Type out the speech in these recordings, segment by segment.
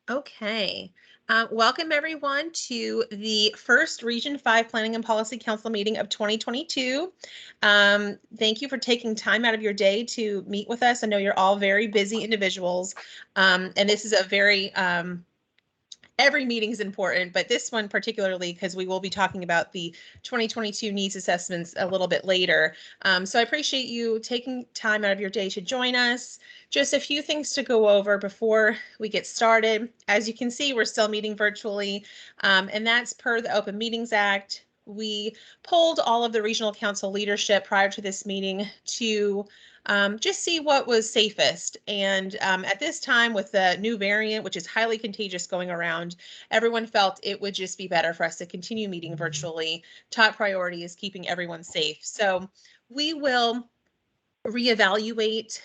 Okay. Welcome everyone to the first Region 5 Planning and Policy Council meeting of 2022. Thank you for taking time out of your day to meet with us. I know you're all very busy individuals, and this is a very every meeting is important, but this one particularly because we will be talking about the 2022 needs assessments a little bit later. So I appreciate you taking time out of your day to join us. Just a few things to go over before we get started. As you can see, we're still meeting virtually, and that's per the Open Meetings Act. We polled all of the regional council leadership prior to this meeting to just see what was safest. And at this time, with the new variant, which is highly contagious going around, everyone felt it would just be better for us to continue meeting virtually. Top priority is keeping everyone safe. So we will reevaluate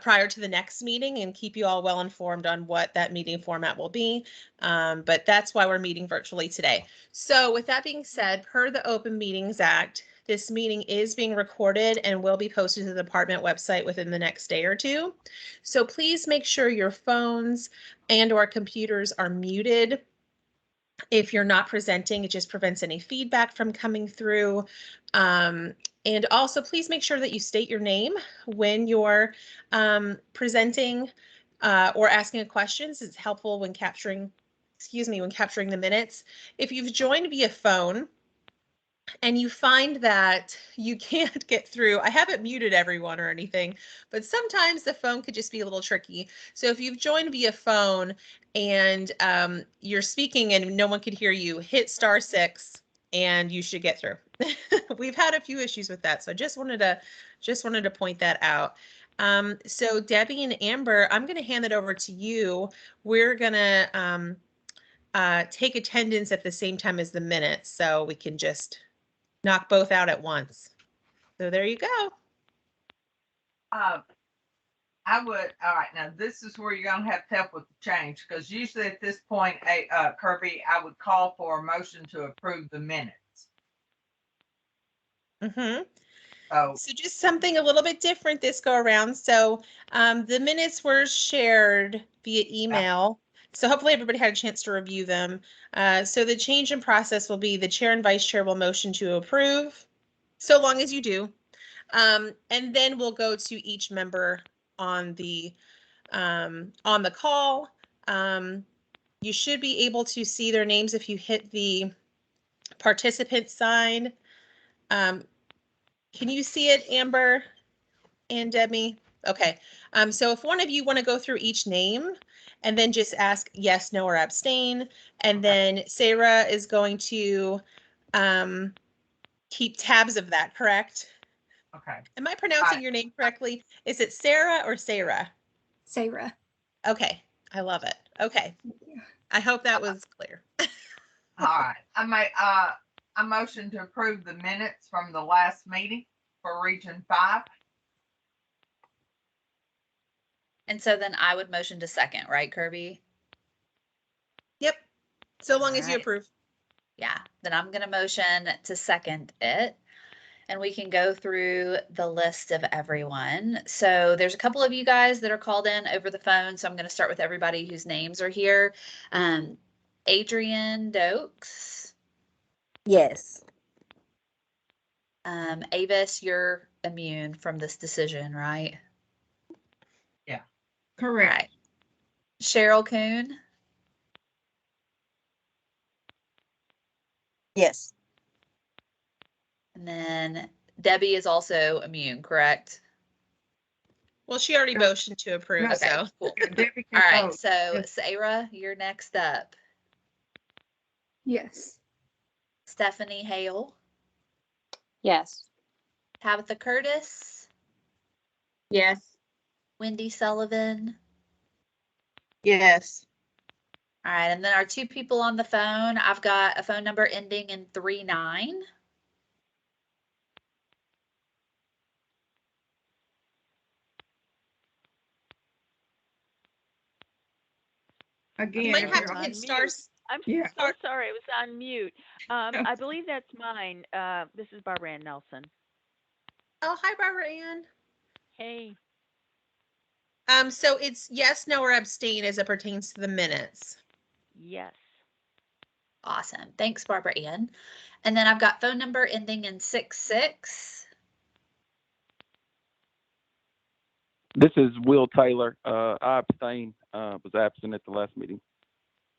prior to the next meeting and keep you all well informed on what that meeting format will be. But that's why we're meeting virtually today. So with that being said, per the Open Meetings Act, this meeting is being recorded and will be posted to the department website within the next day or two. So please make sure your phones and/or computers are muted. If you're not presenting, it just prevents any feedback from coming through. And also, please make sure that you state your name when you're presenting or asking a question. It's helpful when capturing, when capturing the minutes. If you've joined via phone, and you find that you can't get through, I haven't muted everyone or anything, but sometimes the phone could just be a little tricky. So if you've joined via phone and you're speaking and no one could hear you, hit *6 and you should get through. We've had a few issues with that, so I just wanted to point that out. So Debbie and Amber, I'm going to hand it over to you. We're going to take attendance at the same time as the minutes, so we can just knock both out at once. So there you go. All right, now this is where you're gonna have to help with the change, because usually at this point, Kirby, I would call for a motion to approve the minutes. So just something a little bit different this go around. So the minutes were shared via email. So hopefully everybody had a chance to review them. So the change in process will be the chair and vice chair will motion to approve, so long as you do. And then we'll go to each member on the call. You should be able to see their names if you hit the participant sign. Can you see it, Amber and Debbie? Okay. So if one of you want to go through each name and then just ask yes, no, or abstain, and then Sarah is going to keep tabs of that, correct? Okay. Am I pronouncing your name correctly? Is it Sarah or Sarah? Sarah. Okay. I love it. Okay. I hope that was clear. All right. I motion to approve the minutes from the last meeting for Region 5. And so then I would motion to second, right, Kirby? Yep. So long as you approve. Yeah. Then I'm going to motion to second it. And we can go through the list of everyone. So there's a couple of you guys that are called in over the phone. So I'm going to start with everybody whose names are here. Adrian Dokes. Yes. Avis, you're immune from this decision, right? Yeah. Correct. Right. Cheryl Kuhn. Yes. And then Debbie is also immune, correct? Well, she already motioned to approve, Okay, so. cool. All right, so Sarah, you're next up. Yes. Stephanie Hale. Yes. Tabitha Curtis. Yes. Wendy Sullivan. Yes. All right, and then our two people on the phone, I've got a phone number ending in 39. Again, You might have to hit stars. I'm so sorry, I was on mute. I believe that's mine. This is Barbara Ann Nelson. Oh, hi, Barbara Ann. Hey. So it's yes, no, or abstain as it pertains to the minutes. Yes. Awesome. Thanks, Barbara Ann. And then I've got phone number ending in 66. This is Will Taylor. I abstain, was absent at the last meeting.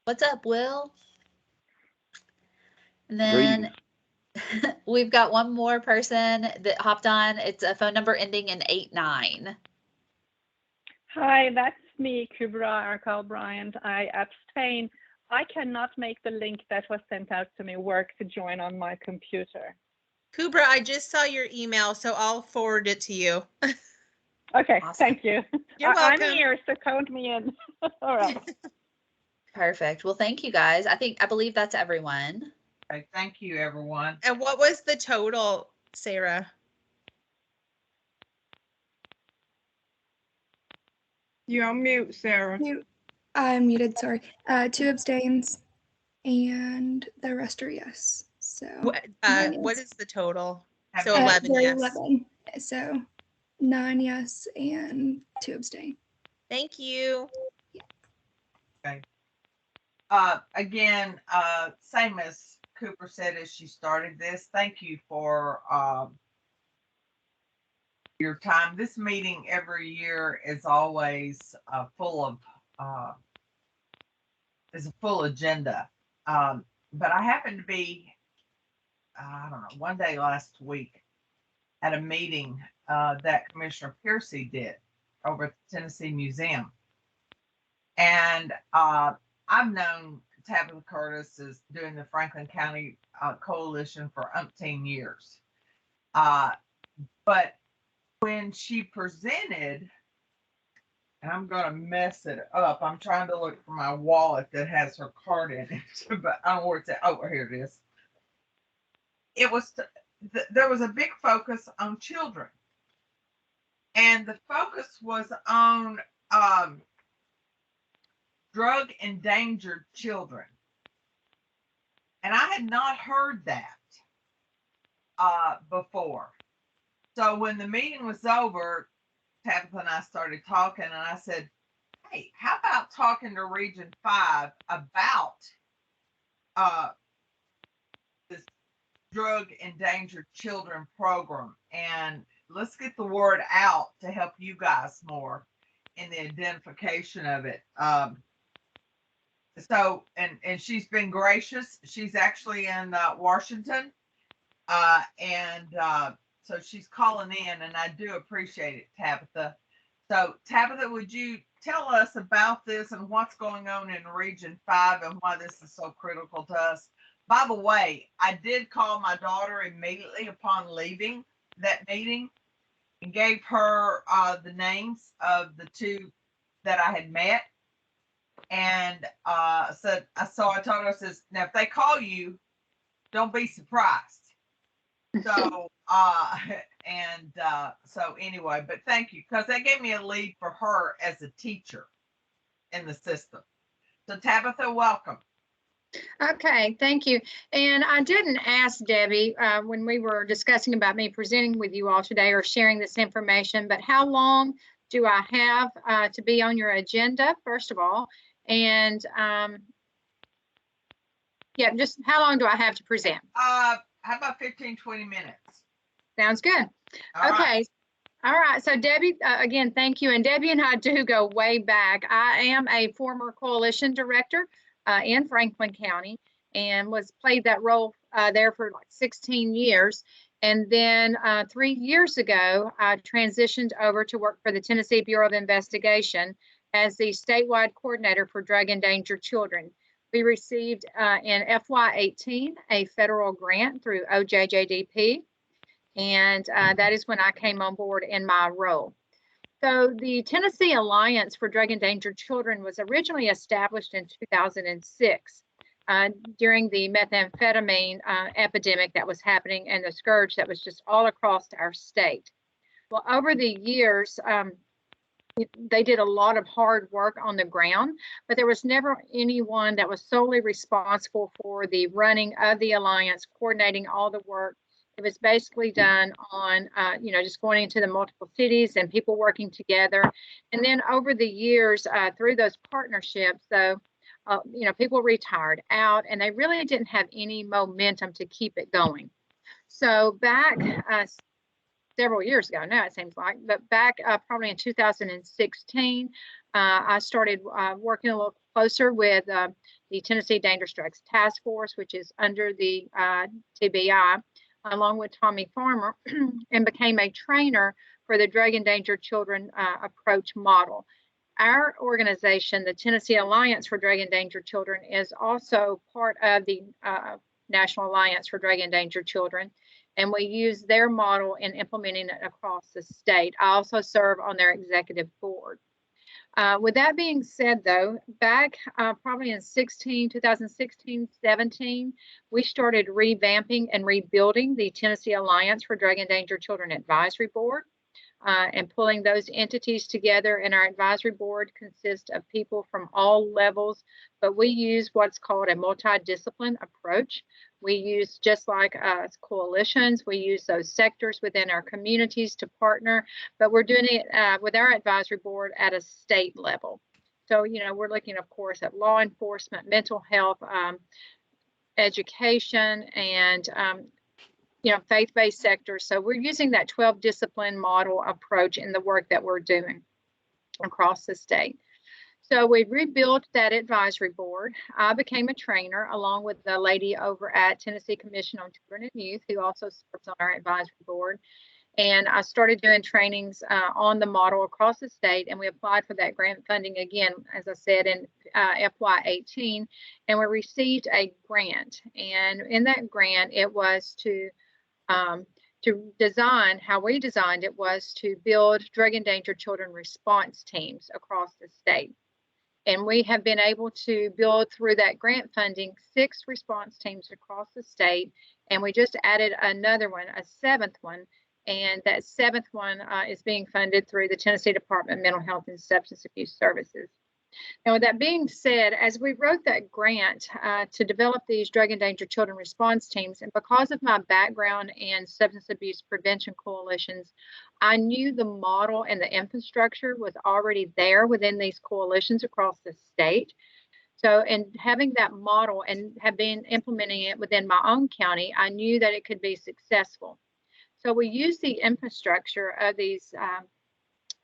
What's up, Will? And then Greetings. we've got one more person that hopped on. It's a phone number ending in 89. Hi, that's me, Kubra Arkal Bryant. I abstain. I cannot make the link that was sent out to me work to join on my computer. Kubra, I just saw your email, so I'll forward it to you. Okay, Awesome. thank you. You're welcome. I'm here, so count me in. All right. Perfect. Well, thank you guys. I believe that's everyone. Okay, thank you, everyone. And what was the total, Sarah? You're on mute, Sarah. Mute. I'm muted, sorry. 2 abstains and the rest are yes. So What nine what yes. is the total? Have So you- 11 There are yes. 11. So 9 yes and 2 abstain. Thank you. Again, same as Cooper said as she started this, thank you for your time. This meeting every year is always full of is a full agenda. But I happened to be, I don't know, one day last week at a meeting that Commissioner Piercy did over at the Tennessee Museum. And I've known Tabitha Curtis is doing the Franklin County Coalition for umpteen years. But when she presented, and I'm going to mess it up. I'm trying to look for my wallet that has her card in it, but I don't know where it's at. Oh, here it is. It was, there was a big focus on children. And the focus was on drug endangered children. And I had not heard that before. So when the meeting was over, Tabitha and I started talking, and I said, hey, how about talking to Region 5 about this drug endangered children program, and let's get the word out to help you guys more in the identification of it. So, and she's been gracious. She's actually in Washington, so she's calling in, and I do appreciate it, Tabitha. So, Tabitha, would you tell us about this and what's going on in Region 5 and why this is so critical to us? By the way, I did call my daughter immediately upon leaving that meeting and gave her the names of the two that I had met. And said, so I told her, I says, now if they call you, don't be surprised. So, so anyway, but thank you, because that gave me a lead for her as a teacher in the system. So Tabitha, welcome. Okay, thank you. And I didn't ask Debbie when we were discussing about me presenting with you all today or sharing this information, but how long do I have to be on your agenda, first of all? And yeah, just how long do I have to present? How about 15-20 minutes? Sounds good. All Okay. right. All right. So Debbie, again, thank you. And Debbie and I do go way back. I am a former coalition director in Franklin County and played that role there for like 16 years. And then 3 years ago, I transitioned over to work for the Tennessee Bureau of Investigation as the statewide coordinator for drug endangered children. We received in FY18 a federal grant through OJJDP, and that is when I came on board in my role. So the Tennessee Alliance for Drug Endangered Children was originally established in 2006 during the methamphetamine epidemic that was happening and the scourge that was just all across our state. Well, over the years, they did a lot of hard work on the ground, but there was never anyone that was solely responsible for the running of the alliance, coordinating all the work, It was basically done on, just going into the multiple cities and people working together. And then over the years, through those partnerships, though, people retired out and they really didn't have any momentum to keep it going. So back several years ago now, it seems like, but back probably in 2016, I started working a little closer with the Tennessee Dangerous Drugs Task Force, which is under the TBI, along with Tommy Farmer, and became a trainer for the Drug Endangered Children approach model. Our organization, the Tennessee Alliance for Drug Endangered Children, is also part of the National Alliance for Drug Endangered Children, and we use their model in implementing it across the state. I also serve on their executive board. With that being said, though, back probably in 2016, 17, we started revamping and rebuilding the Tennessee Alliance for Drug Endangered Children Advisory Board. And pulling those entities together. And our advisory board consists of people from all levels, but we use what's called a multidiscipline approach. We use, just like coalitions, we use those sectors within our communities to partner, but we're doing it with our advisory board at a state level. So, we're looking, of course, at law enforcement, mental health, education, and faith-based sectors. So we're using that 12 discipline model approach in the work that we're doing across the state. So we rebuilt that advisory board. I became a trainer along with the lady over at Tennessee Commission on Children and Youth, who also serves on our advisory board. And I started doing trainings on the model across the state, and we applied for that grant funding again, as I said, in FY18, and we received a grant. And in that grant, it was to design, how we designed it was to build drug endangered children response teams across the state. And we have been able to build through that grant funding 6 response teams across the state. And we just added another one, a 7th one. And that 7th one is being funded through the Tennessee Department of Mental Health and Substance Abuse Services. Now, with that being said, as we wrote that grant to develop these drug endangered children response teams, and because of my background in substance abuse prevention coalitions, I knew the model and the infrastructure was already there within these coalitions across the state. So, in having that model and have been implementing it within my own county, I knew that it could be successful. So we use the infrastructure of these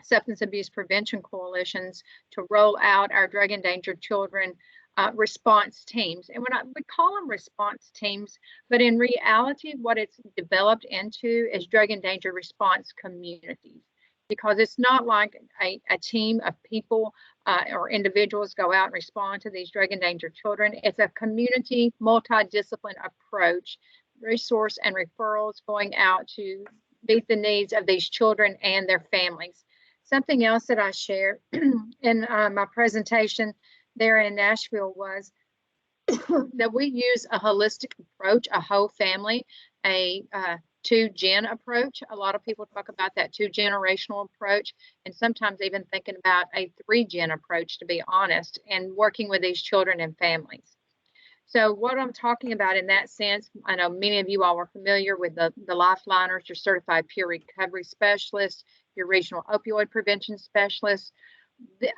substance abuse prevention coalitions to roll out our drug endangered children response teams. And we call them response teams, but in reality, what it's developed into is drug endangered response communities, because it's not like a team of people or individuals go out and respond to these drug endangered children. It's a community multidiscipline approach, resource and referrals going out to meet the needs of these children and their families. Something else that I shared in my presentation there in Nashville was that we use a holistic approach, a whole family, a 2-gen approach. A lot of people talk about that 2-generational approach, and sometimes even thinking about a 3-gen approach, to be honest, and working with these children and families. So what I'm talking about in that sense, I know many of you all are familiar with the Lifeliners, your certified peer recovery specialists, your regional opioid prevention specialists.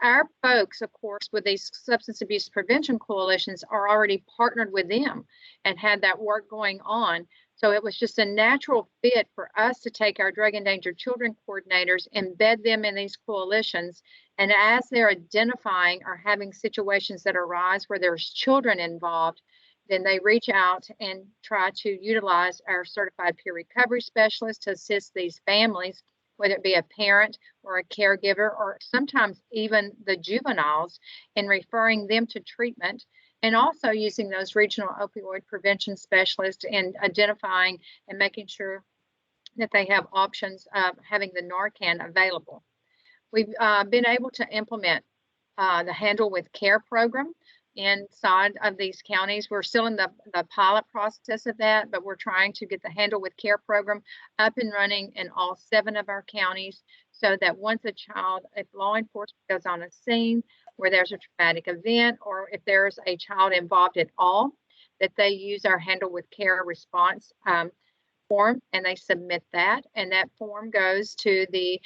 Our folks, of course, with these substance abuse prevention coalitions are already partnered with them and had that work going on. So it was just a natural fit for us to take our drug endangered children coordinators, embed them in these coalitions. And as they're identifying or having situations that arise where there's children involved, then they reach out and try to utilize our certified peer recovery specialists to assist these families, whether it be a parent or a caregiver, or sometimes even the juveniles, in referring them to treatment, and also using those regional opioid prevention specialists and identifying and making sure that they have options of having the Narcan available. We've been able to implement the Handle with Care program inside of these counties. We're still in the pilot process of that, but we're trying to get the Handle with Care program up and running in all 7 of our counties, so that once if law enforcement goes on a scene where there's a traumatic event, or if there's a child involved at all, that they use our Handle with Care response form, and they submit that, and that form goes to the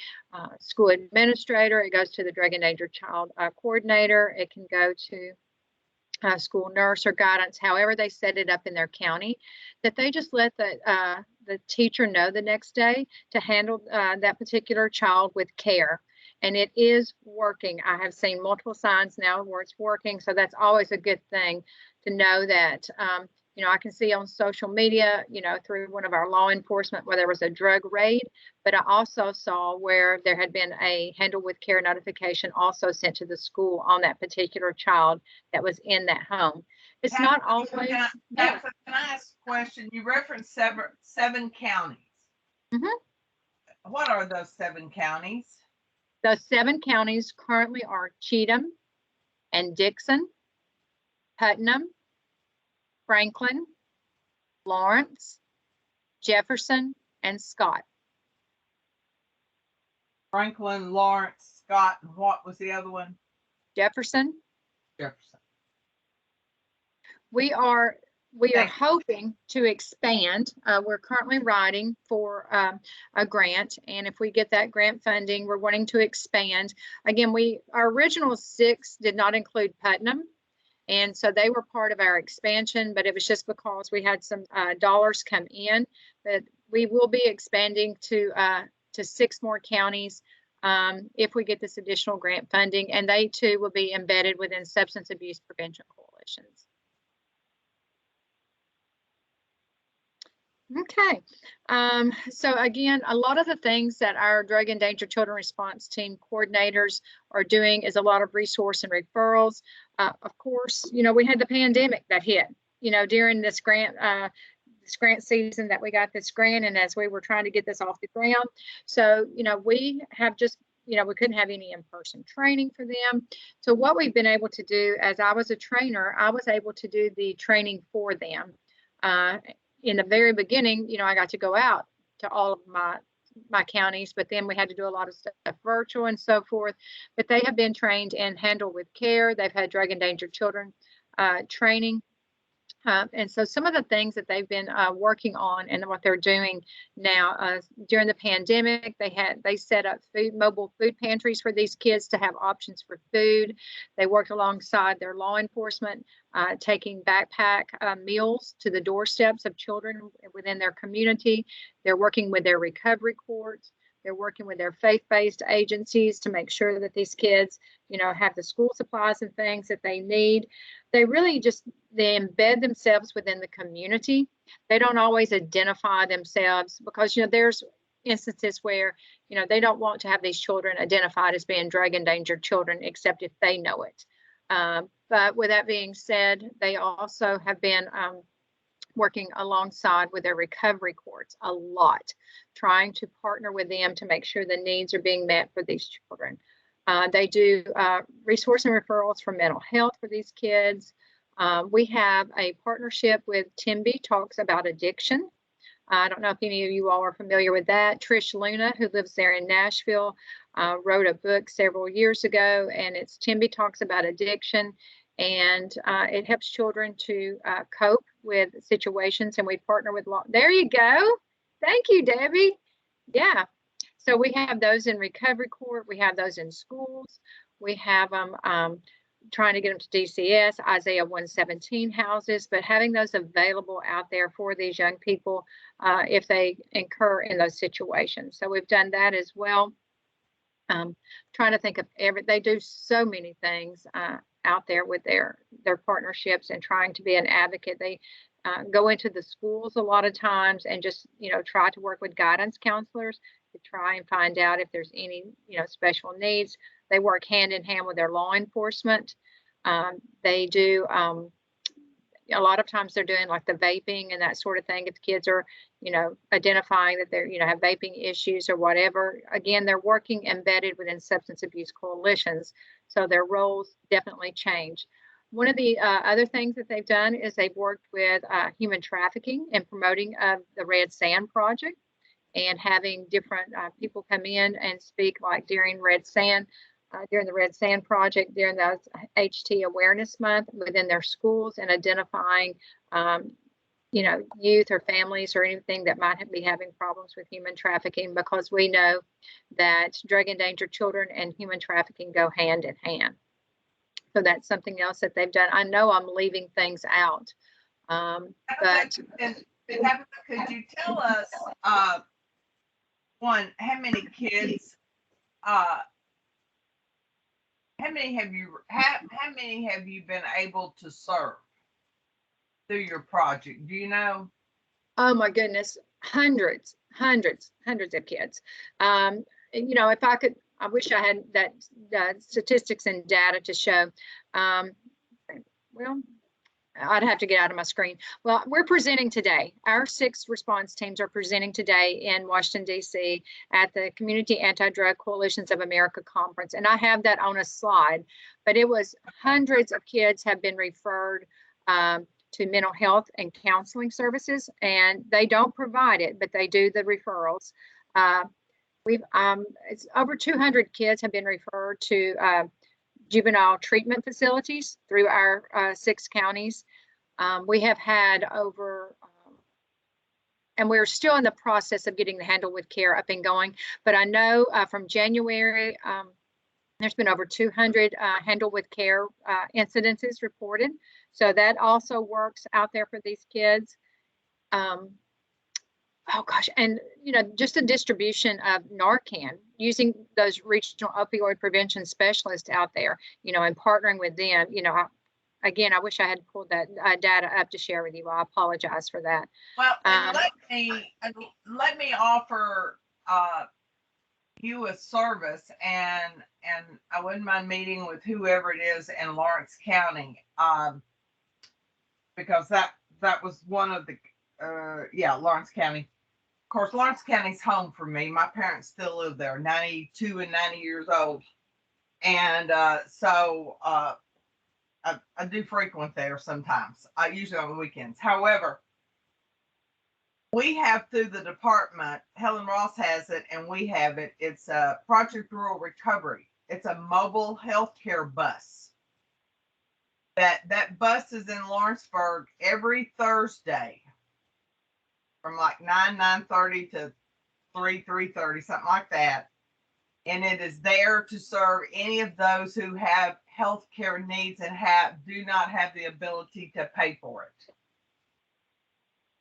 school administrator. It goes to the drug and danger child coordinator. It can go to school nurse or guidance, however they set it up in their county, that they just let the teacher know the next day to handle that particular child with care. And it is working. I have seen multiple signs now where it's working. So that's always a good thing to know that, I can see on social media, through one of our law enforcement where there was a drug raid, but I also saw where there had been a handle with care notification also sent to the school on that particular child that was in that home. It's not always. Can I ask a question? You referenced seven counties. Mm-hmm. What are those 7 counties? Those 7 counties currently are Cheatham and Dixon, Putnam, Franklin, Lawrence, Jefferson, and Scott. Franklin, Lawrence, Scott, and what was the other one? Jefferson. Jefferson. We are hoping to expand. We're currently writing for a grant, and if we get that grant funding, we're wanting to expand. Again, our original 6 did not include Putnam, and so they were part of our expansion, but it was just because we had some dollars come in. But we will be expanding to 6 more counties if we get this additional grant funding, and they too will be embedded within substance abuse prevention coalitions. Okay, so again, a lot of the things that our drug and danger children response team coordinators are doing is a lot of resource and referrals. Of course, we had the pandemic that hit, during this grant season that we got this grant, and as we were trying to get this off the ground. So, we have just, we couldn't have any in-person training for them. So what we've been able to do, as I was a trainer, I was able to do the training for them. In the very beginning, I got to go out to all of my counties, but then we had to do a lot of stuff virtual and so forth. But they have been trained in Handle with Care. They've had drug and danger children training. And so some of the things that they've been working on and what they're doing now during the pandemic, they set up mobile food pantries for these kids to have options for food. They worked alongside their law enforcement, taking backpack meals to the doorsteps of children within their community. They're working with their recovery courts. They're working with their faith-based agencies to make sure that these kids, have the school supplies and things that they need. They really they embed themselves within the community. They don't always identify themselves because, there's instances where, they don't want to have these children identified as being drug endangered children, except if they know it. But with that being said, they also have been working alongside with their recovery courts a lot, trying to partner with them to make sure the needs are being met for these children. They do resource and referrals for mental health for these kids. We have a partnership with TDMHSAS Talks About Addiction. I don't know if any of you all are familiar with that. Trish Luna, who lives there in Nashville, wrote a book several years ago, and it's TDMHSAS Talks About Addiction. And it helps children to cope with situations, and we partner with there you go. Thank you, Debbie. Yeah. So we have those in recovery court. We have those in schools. We have them trying to get them to DCS, Isaiah 117 houses, but having those available out there for these young people if they incur in those situations. So we've done that as well. Trying to think of they do so many things out there with their partnerships and trying to be an advocate. They go into the schools a lot of times and just, try to work with guidance counselors to try and find out if there's any, special needs. They work hand in hand with their law enforcement. They do, a lot of times they're doing like the vaping and that sort of thing. If kids are, identifying that they're, have vaping issues or whatever, again, they're working embedded within substance abuse coalitions. So their roles definitely change. One of the other things that they've done is they've worked with human trafficking and promoting the Red Sand Project and having different people come in and speak like during Red Sand, during the Red Sand Project, during the HT Awareness Month within their schools and identifying, youth or families or anything that might be having problems with human trafficking, because we know that drug endangered children and human trafficking go hand in hand. So that's something else that they've done. I know I'm leaving things out, but Tabitha, could you tell us, one, how many kids, how many have you been able to serve through your project? Do you know? oh my goodness, hundreds of kids. If I could, I wish I had that statistics and data to show. Well, I'd have to get out of my screen. Well, we're presenting today. Our 6 response teams are presenting today in Washington, D.C. at the Community Anti-Drug Coalitions of America conference. And I have that on a slide, but it was hundreds of kids have been referred to mental health and counseling services, and they don't provide it, but they do the referrals. It's over 200 kids have been referred to juvenile treatment facilities through our 6 counties. We have had over, and we're still in the process of getting the Handle with Care up and going, but I know from January, there's been over 200 Handle with Care incidences reported. So that also works out there for these kids. Oh gosh, and just the distribution of Narcan, using those regional opioid prevention specialists out there, and partnering with them. Again, I wish I had pulled that data up to share with you. I apologize for that. Well, and let me offer you a service, and I wouldn't mind meeting with whoever it is in Lawrence County, because that was one of the Lawrence County. Of course, Lawrence County's home for me. My parents still live there, 92 and 90 years old. And so I do frequent there sometimes, usually on the weekends. However, we have through the department, Helen Ross has it and we have it. It's a Project Rural Recovery. It's a mobile healthcare bus. That bus is in Lawrenceburg every Thursday, from like 9:30 to 3:30, something like that. And it is there to serve any of those who have health care needs and do not have the ability to pay for it.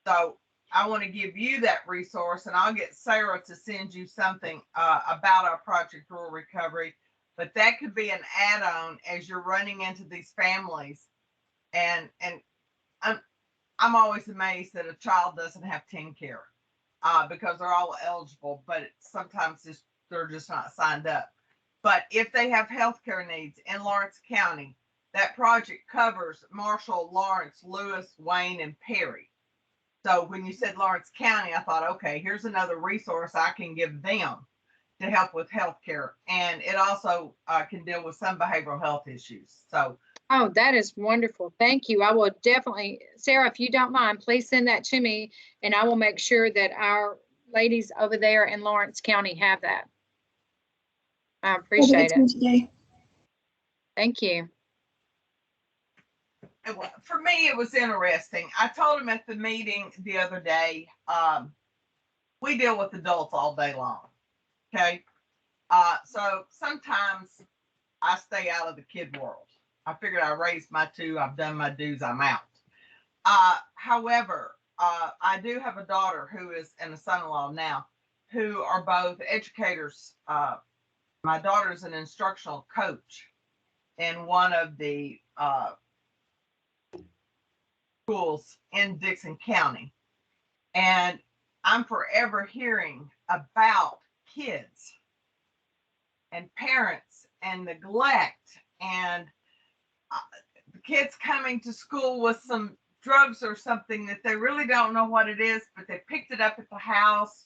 So I want to give you that resource, and I'll get Sarah to send you something about our Project Rural Recovery. But that could be an add-on as you're running into these families. And I'm always amazed that a child doesn't have teen care because they're all eligible, but sometimes they're just not signed up. But if they have healthcare needs in Lawrence County, that project covers Marshall, Lawrence, Lewis, Wayne, and Perry. So when you said Lawrence County, I thought, okay, here's another resource I can give them to help with healthcare. And it also can deal with some behavioral health issues. So oh, that is wonderful. Thank you. I will definitely, Sarah, if you don't mind, please send that to me, and I will make sure that our ladies over there in Lawrence County have that. I appreciate it. Today. Thank you. For me, it was interesting. I told him at the meeting the other day, we deal with adults all day long. Okay. So sometimes I stay out of the kid world. I figured I raised my 2, I've done my dues, I'm out. However, I do have a daughter and a son-in-law now, who are both educators. My daughter's an instructional coach in one of the schools in Dixon County. And I'm forever hearing about kids and parents and neglect and the kids coming to school with some drugs or something that they really don't know what it is, but they picked it up at the house.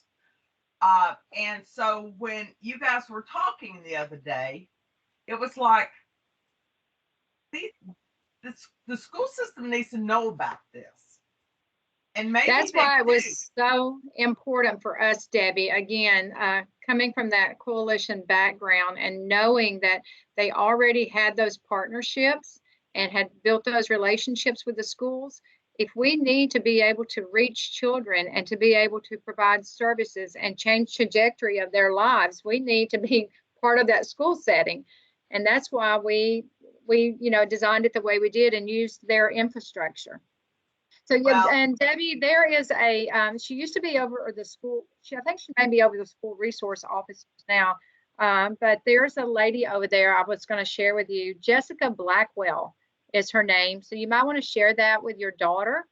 And so when you guys were talking the other day, it was like the school system needs to know about this. And maybe that's why it was so important for us, Debbie, again, coming from that coalition background and knowing that they already had those partnerships and had built those relationships with the schools. if we need to be able to reach children and to be able to provide services and change trajectory of their lives, we need to be part of that school setting. And that's why we designed it the way we did and used their infrastructure. So yeah, Well- and Debbie, there is a, she used to be over the school, I think she may be over the school resource office now, but there's a lady over there I was going to share with you. Jessica Blackwell is her name. So you might want to share that with your daughter.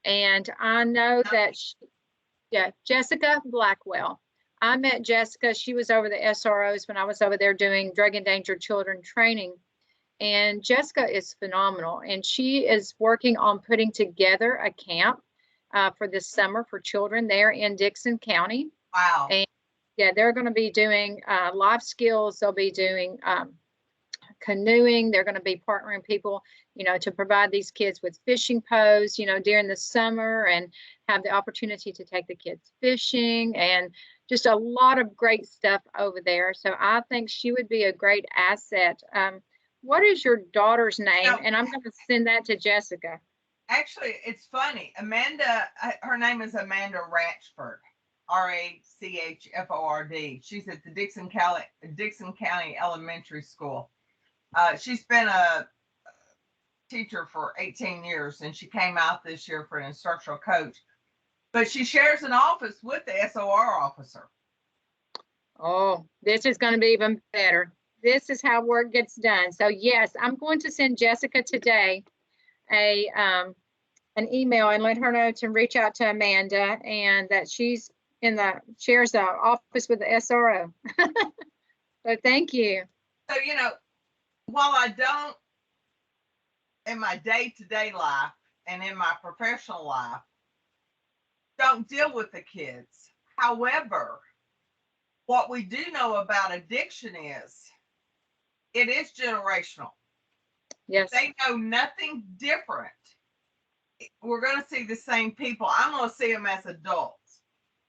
And I know that, Jessica Blackwell. I met Jessica. She was over the SROs when I was over there doing drug endangered children training. And Jessica is phenomenal. And she is working on putting together a camp for this summer for children there in Dixon County. Wow. And yeah, they're going to be doing life skills. They'll be doing canoeing. They're going to be partnering people, to provide these kids with fishing posts, during the summer, and have the opportunity to take the kids fishing, and just a lot of great stuff over there. So I think she would be a great asset. What is your daughter's name? And I'm going to send that to Jessica. Actually, it's funny. Amanda, her name is Amanda Ratchford, Rachford. She's at the Dixon County Elementary School. She's been a teacher for 18 years, and she came out this year for an instructional coach. But she shares an office with the SOR officer. Oh, this is going to be even better. This is how work gets done. So yes, I'm going to send Jessica today an email and let her know to reach out to Amanda, and that she's shares the office with the SRO. So thank you. So, while I don't, in my day-to-day life and in my professional life, don't deal with the kids. However, what we do know about addiction is it is generational. Yes. They know nothing different. We're going to see the same people. I'm going to see them as adults.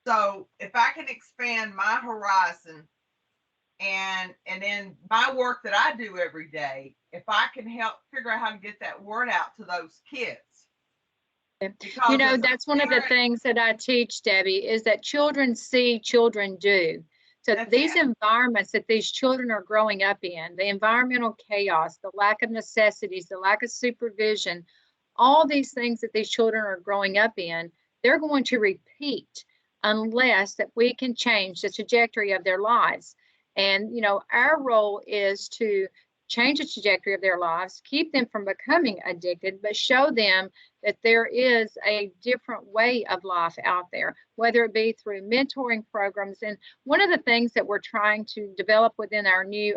So if I can expand my horizon and in my work that I do every day, if I can help figure out how to get that word out to those kids. That's one of the things that I teach, Debbie, is that children see, children do. So these environments that these children are growing up in, the environmental chaos, the lack of necessities, the lack of supervision, all these things that these children are growing up in, they're going to repeat unless that we can change the trajectory of their lives. And, our role is to change the trajectory of their lives, keep them from becoming addicted, but show them that there is a different way of life out there, whether it be through mentoring programs. And one of the things that we're trying to develop within our new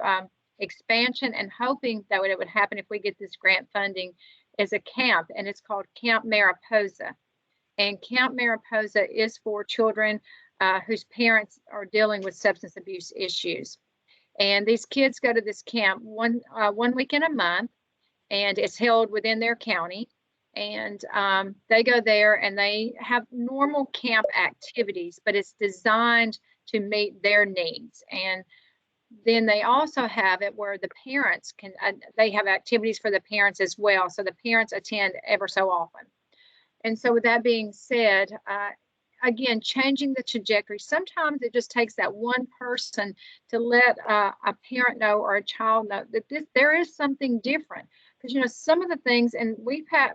expansion, and hoping that it would happen if we get this grant funding, is a camp, and it's called Camp Mariposa. And Camp Mariposa is for children whose parents are dealing with substance abuse issues. And these kids go to this camp one weekend a month, and it's held within their county. And they go there and they have normal camp activities, but it's designed to meet their needs. And then they also have it where the parents they have activities for the parents as well. So the parents attend ever so often. And so with that being said, again, changing the trajectory. Sometimes it just takes that one person to let a parent know or a child know that there is something different. Because, some of the things, and we had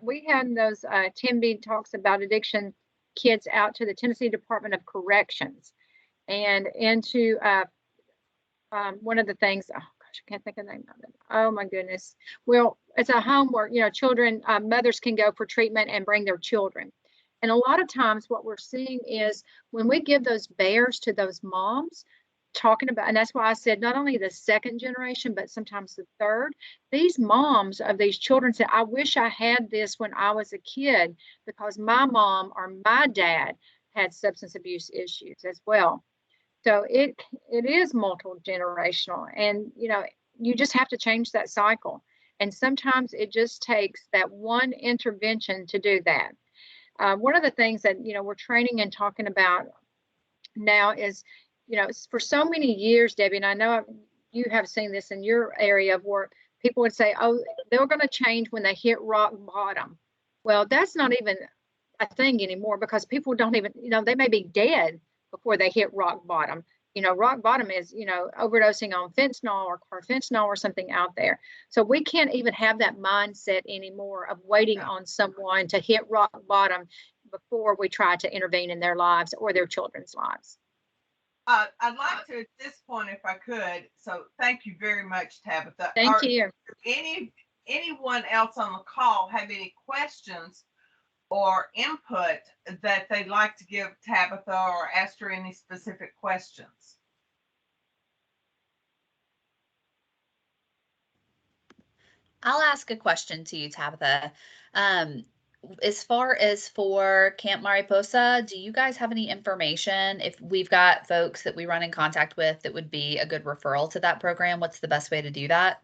those 10B talks about addiction kids out to the Tennessee Department of Corrections and into one of the things, oh gosh, I can't think of the name of it. Oh my goodness. Well, it's a home where, children, mothers can go for treatment and bring their children. And a lot of times what we're seeing is when we give those bears to those moms, talking about, and that's why I said not only the second generation, but sometimes the third, these moms of these children say, I wish I had this when I was a kid because my mom or my dad had substance abuse issues as well. So it is multi-generational, and you just have to change that cycle. And sometimes it just takes that one intervention to do that. One of the things that, we're training and talking about now is, for so many years, Debbie, and I know you have seen this in your area of work, people would say, oh, they're going to change when they hit rock bottom. Well, that's not even a thing anymore because people don't even, they may be dead before they hit rock bottom. Rock bottom is, overdosing on fentanyl or carfentanil or something out there. So we can't even have that mindset anymore of waiting on someone to hit rock bottom before we try to intervene in their lives or their children's lives. I'd like to, at this point, if I could, so thank you very much, Tabitha. Thank you. Anyone else on the call have any questions or input that they'd like to give Tabitha or ask her any specific questions? I'll ask a question to you, Tabitha. As far as for Camp Mariposa, do you guys have any information if we've got folks that we run in contact with that would be a good referral to that program? What's the best way to do that?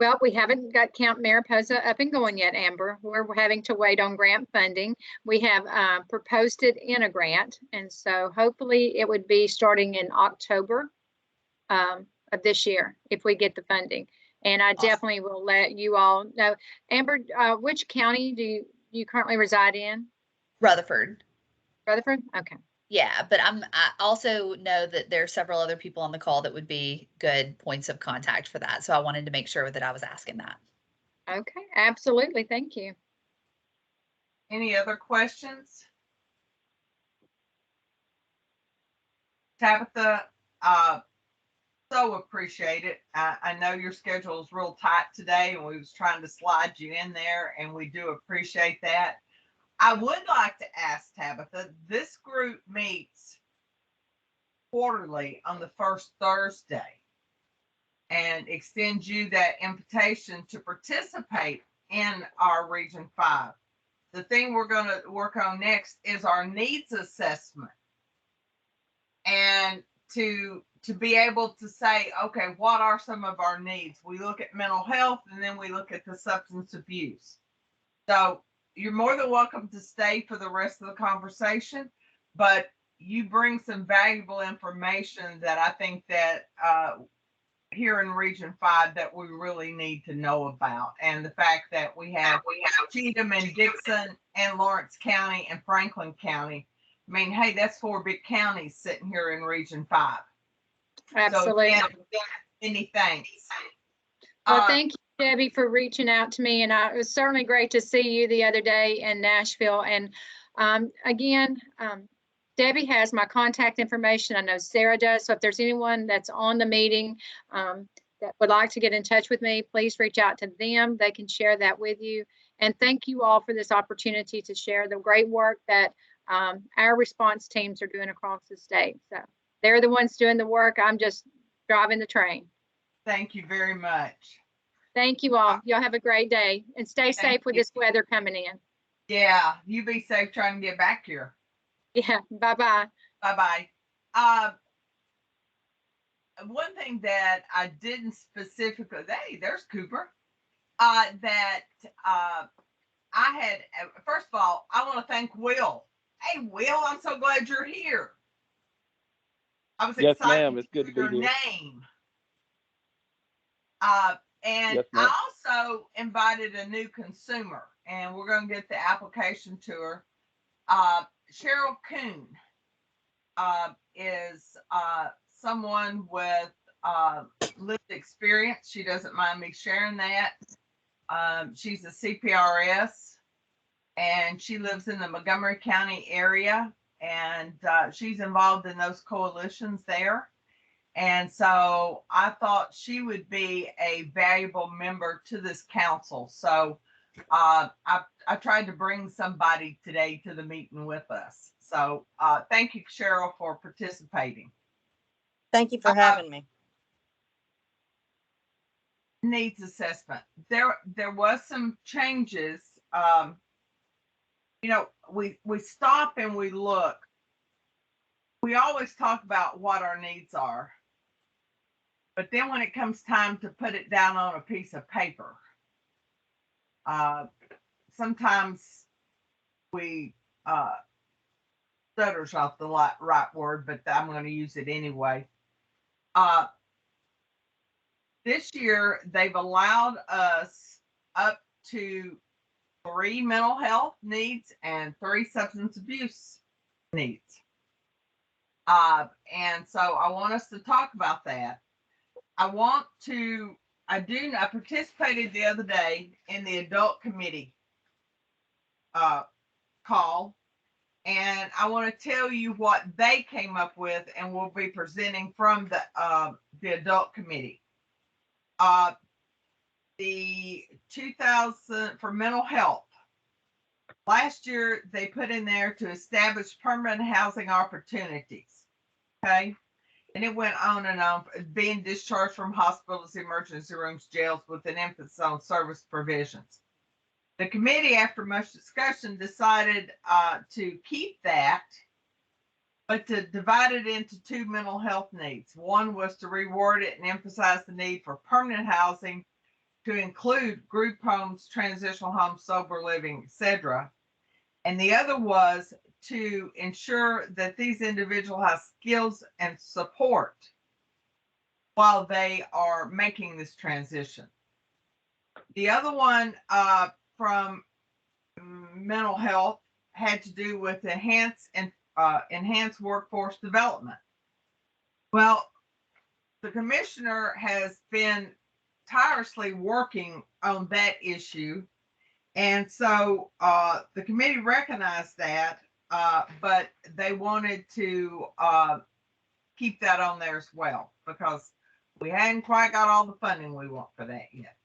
Well, we haven't got Camp Mariposa up and going yet, Amber. We're having to wait on grant funding. We have proposed it in a grant, and so hopefully it would be starting in October of this year if we get the funding. And I definitely will let you all know. Amber, which county do you currently reside in? Rutherford. Rutherford? Okay. Yeah, but I also know that there are several other people on the call that would be good points of contact for that. So I wanted to make sure that I was asking that. Okay, absolutely. Thank you. Any other questions? Tabitha, so appreciate it. I know your schedule is real tight today and we was trying to slide you in there, and we do appreciate that. I would like to ask Tabitha, this group meets quarterly on the first Thursday, and extend you that invitation to participate in our Region 5. The thing we're going to work on next is our needs assessment, and to be able to say, okay, what are some of our needs? We look at mental health, and then we look at the substance abuse. So you're more than welcome to stay for the rest of the conversation, but you bring some valuable information that I think that here in Region 5 that we really need to know about. And the fact that we have Cheatham and Dixon and Lawrence County and Franklin County. I mean, hey, that's 4 big counties sitting here in Region 5. Absolutely. So, many thanks. Well, thank you, Debbie, for reaching out to me. And it was certainly great to see you the other day in Nashville. And again, Debbie has my contact information. I know Sarah does. So if there's anyone that's on the meeting that would like to get in touch with me, please reach out to them. They can share that with you. And thank you all for this opportunity to share the great work that our response teams are doing across the state. So they're the ones doing the work. I'm just driving the train. Thank you very much. Thank you all. Y'all have a great day and stay safe with this weather coming in. Yeah, you be safe trying to get back here. Yeah, bye-bye. Bye-bye. One thing that I didn't specifically, hey, there's Cooper, that I had, first of all, I want to thank Will. Hey, Will, I'm so glad you're here. I was Yes, excited ma'am. It's good to be your here. name. And Yes, ma'am. I also invited a new consumer, and we're going to get the application to her. Cheryl Kuhn is someone with lived experience. She doesn't mind me sharing that. She's a CPRS, and she lives in the Montgomery County area, and she's involved in those coalitions there. And so I thought she would be a valuable member to this council. So I tried to bring somebody today to the meeting with us. So thank you, Cheryl, for participating. Thank you for having me. Needs assessment. There was some changes. You know, we stop and we look. We always talk about what our needs are. But then when it comes time to put it down on a piece of paper, sometimes we stutter's not the right word, but I'm going to use it anyway. This year, they've allowed us up to 3 mental health needs and 3 substance abuse needs. And so I want us to talk about that. I participated the other day in the adult committee call, and I want to tell you what they came up with and we'll be presenting from the adult committee. The 2000 for mental health. Last year, they put in there to establish permanent housing opportunities. Okay. And it went on and on, being discharged from hospitals, emergency rooms, jails with an emphasis on service provisions. The committee, after much discussion, decided to keep that, but to divide it into 2 mental health needs. One was to reward it and emphasize the need for permanent housing to include group homes, transitional homes, sober living, etc. And the other was to ensure that these individuals have skills and support while they are making this transition. The other one from mental health had to do with enhanced workforce development. Well, the commissioner has been tirelessly working on that issue. And so the committee recognized that, but they wanted to keep that on there as well, because we hadn't quite got all the funding we want for that yet.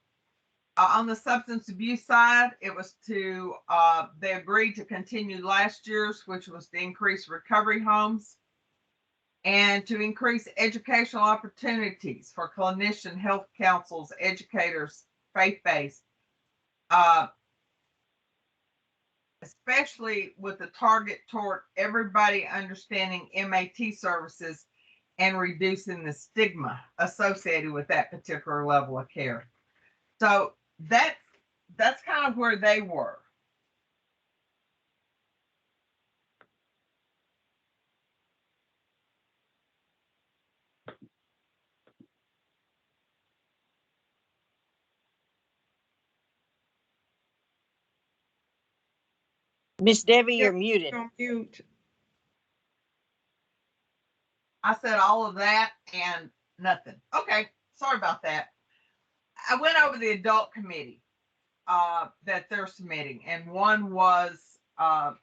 On the substance abuse side, it was to, they agreed to continue last year's, which was to increase recovery homes and to increase educational opportunities for clinician, health councils, educators, faith-based, especially with the target toward everybody understanding MAT services and reducing the stigma associated with that particular level of care. So that's kind of where they were. Miss Debbie, you're Yep. muted. On mute. I said all of that and nothing. Okay, sorry about that. I went over the adult committee that they're submitting, and one was, I'll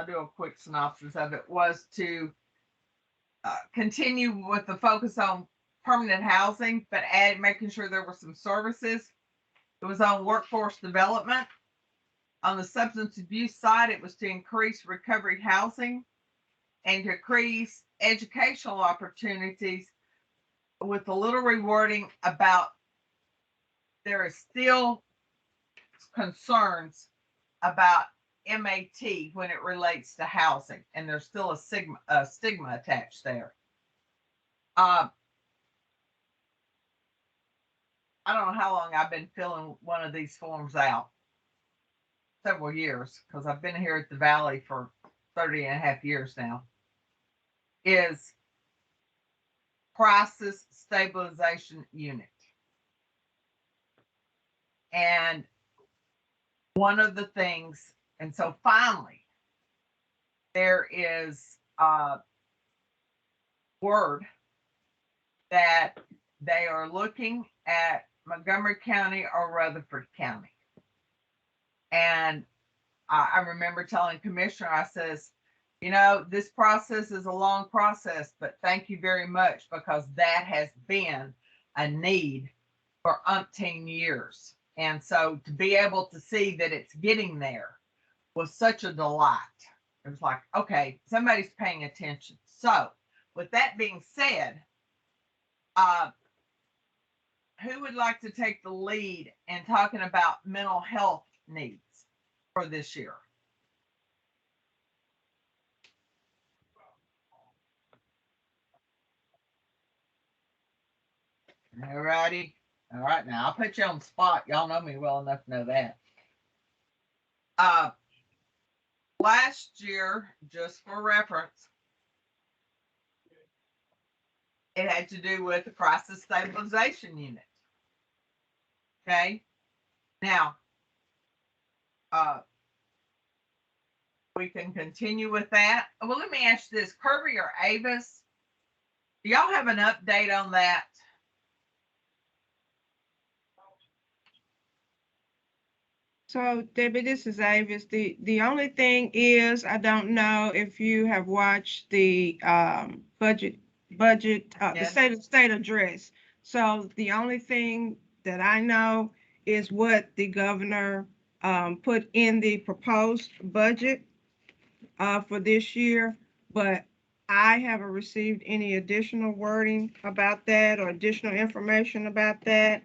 do a quick synopsis of it, was to continue with the focus on permanent housing, but making sure there were some services. It was on workforce development. On the substance abuse side, it was to increase recovery housing and to increase educational opportunities, with a little rewarding about there is still concerns about MAT when it relates to housing, and there's still a stigma attached there. I don't know how long I've been filling one of these forms out. Several years, because I've been here at the Valley for 30 and a half years now. Is crisis stabilization unit. And one of the things, and so finally, there is word that they are looking at Montgomery County or Rutherford County. And I remember telling Commissioner, I says, you know, this process is a long process, but thank you very much, because that has been a need for umpteen years. And so to be able to see that it's getting there was such a delight. It was like, okay, somebody's paying attention. So with that being said, who would like to take the lead in talking about mental health needs for this year? All righty. All right, now I'll put you on the spot. Y'all know me well enough to know that. Last year, just for reference, it had to do with the crisis stabilization unit. Okay. Now, we can continue with that. Well, let me ask you this, Kirby or Avis, do y'all have an update on that? So Debbie, this is Avis. The only thing is, I don't know if you have watched the budget the Yes. state address. So the only thing that I know is what the governor put in the proposed budget for this year, but I haven't received any additional wording about that or additional information about that.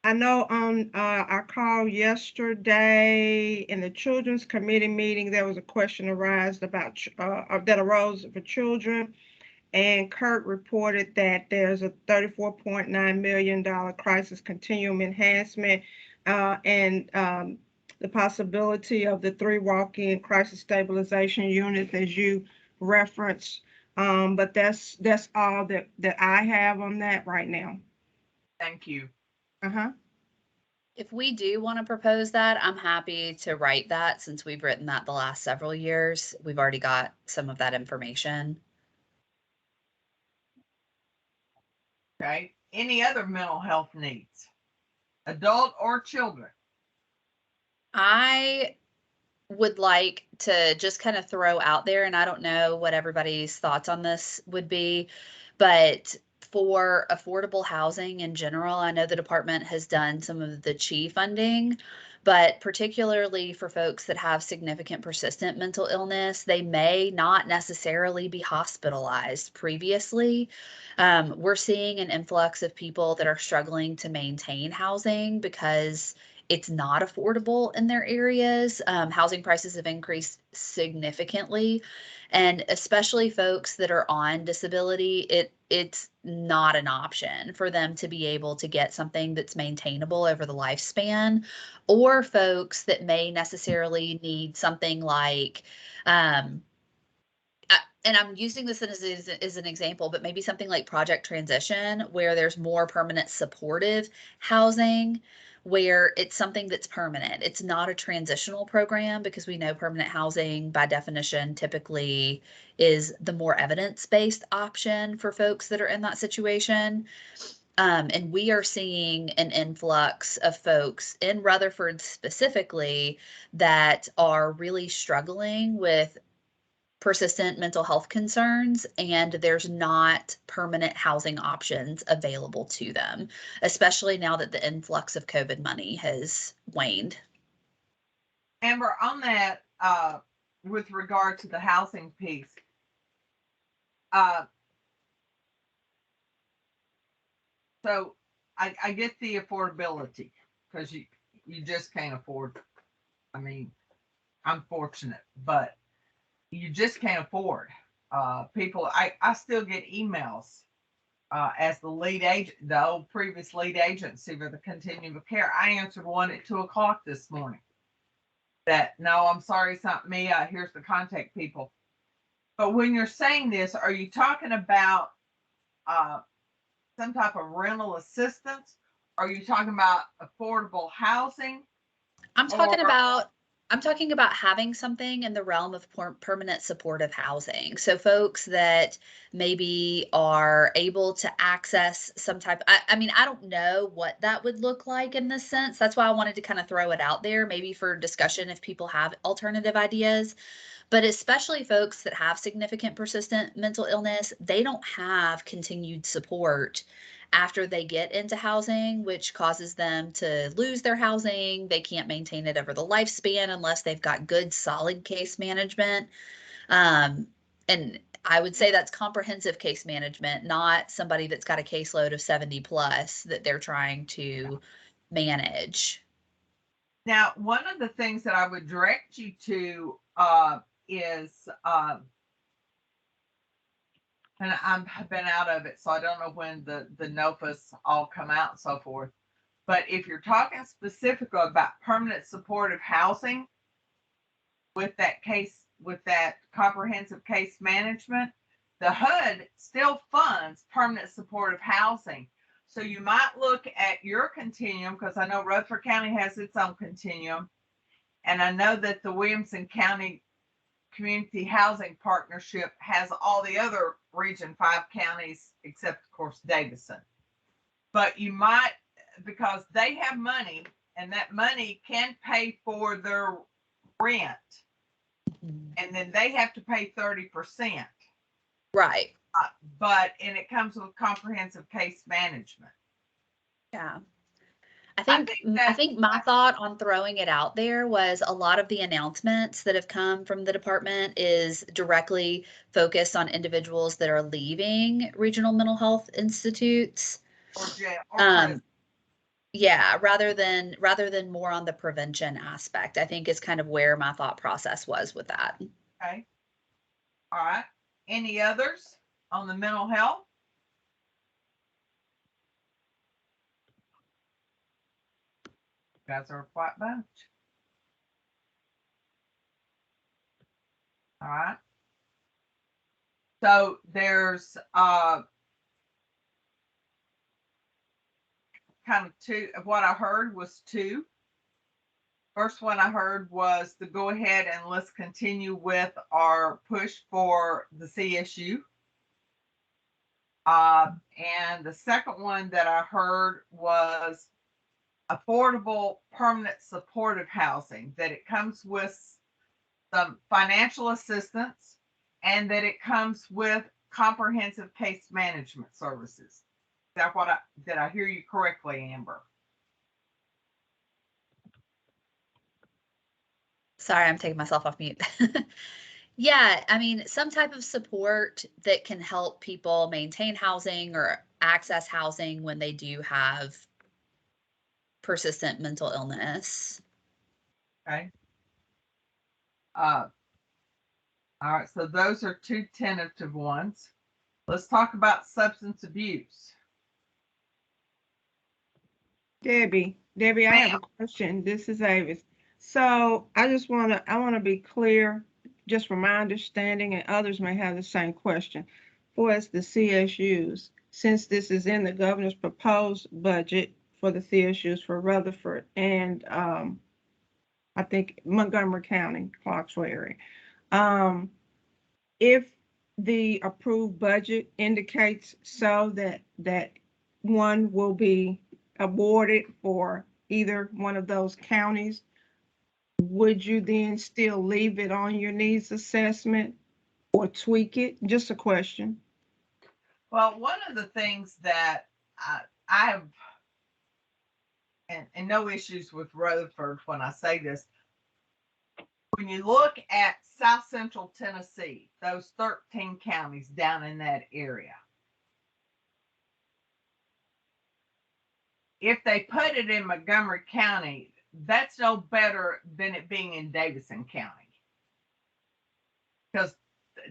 I know on our call yesterday in the Children's Committee meeting, there was a question arose about that arose for children, and Kurt reported that there's a $34.9 million crisis continuum enhancement, and the possibility of the 3 walk-in crisis stabilization units, as you referenced. But that's all that I have on that right now. Thank you. Uh-huh. If we do want to propose that, I'm happy to write that since we've written that the last several years. We've already got some of that information. Okay. Any other mental health needs, adult or children? I would like to just kind of throw out there, and I don't know what everybody's thoughts on this would be, but for affordable housing in general, I know the department has done some of the CHI funding, but particularly for folks that have significant persistent mental illness, they may not necessarily be hospitalized previously. We're seeing an influx of people that are struggling to maintain housing because it's not affordable in their areas. Housing prices have increased significantly, and especially folks that are on disability, it's not an option for them to be able to get something that's maintainable over the lifespan, or folks that may necessarily need something like, and I'm using this as an example, but maybe something like Project Transition, where there's more permanent supportive housing, where it's something that's permanent. It's not a transitional program, because we know permanent housing by definition typically is the more evidence-based option for folks that are in that situation. And we are seeing an influx of folks in Rutherford specifically that are really struggling with persistent mental health concerns, and there's not permanent housing options available to them, especially now that the influx of COVID money has waned. Amber, on that, with regard to the housing piece, so I get the affordability, because you just can't afford. I mean, I'm fortunate, but you just can't afford. People, I still get emails as the lead agent, the old previous lead agency for the continuum of care. I answered one at 2:00 this morning. That, no, I'm sorry, it's not me. Here's the contact people. But when you're saying this, are you talking about some type of rental assistance? Are you talking about affordable housing? I'm talking about having something in the realm of permanent supportive housing. So folks that maybe are able to access some type, I mean, I don't know what that would look like in this sense. That's why I wanted to kind of throw it out there, maybe for discussion if people have alternative ideas. But especially folks that have significant persistent mental illness, they don't have continued support after they get into housing, which causes them to lose their housing. They can't maintain it over the lifespan unless they've got good, solid case management. And I would say that's comprehensive case management, not somebody that's got a caseload of 70 plus that they're trying to manage. Now, one of the things that I would direct you to is, and I've been out of it, so I don't know when the NOFAs all come out and so forth. But if you're talking specifically about permanent supportive housing with that comprehensive case management, the HUD still funds permanent supportive housing. So you might look at your continuum, because I know Rutherford County has its own continuum. And I know that the Williamson County Community Housing Partnership has all the other Region 5 counties, except of course Davison. But you might, because they have money, and that money can pay for their rent, and then they have to pay 30%. Right. And it comes with comprehensive case management. Yeah. I think my thought on throwing it out there was a lot of the announcements that have come from the department is directly focused on individuals that are leaving regional mental health institutes. Or jail, or prison. Yeah, rather than more on the prevention aspect, I think is kind of where my thought process was with that. Okay. All right. Any others on the mental health? You guys are a quiet bunch. All right. So there's kind of two. What I heard was two. First one I heard was the go ahead and let's continue with our push for the CSU. And the second one that I heard was affordable permanent supportive housing, that it comes with some financial assistance and that it comes with comprehensive case management services. Is that what did I hear you correctly, Amber? Sorry, I'm taking myself off mute. Yeah, I mean, some type of support that can help people maintain housing or access housing when they do have persistent mental illness. Okay. All right, so those are two tentative ones. Let's talk about substance abuse. Debbie, I have a question. This is Avis. So I want to be clear, just from my understanding, and others may have the same question. For us, the CSUs, since this is in the governor's proposed budget for the CSUs for Rutherford and I think Montgomery County, Clarksville area. If the approved budget indicates so that one will be awarded for either one of those counties, would you then still leave it on your needs assessment or tweak it? Just a question. Well, one of the things that I have, and no issues with Rutherford when I say this, when you look at South Central Tennessee, those 13 counties down in that area, if they put it in Montgomery County, that's no better than it being in Davison County, because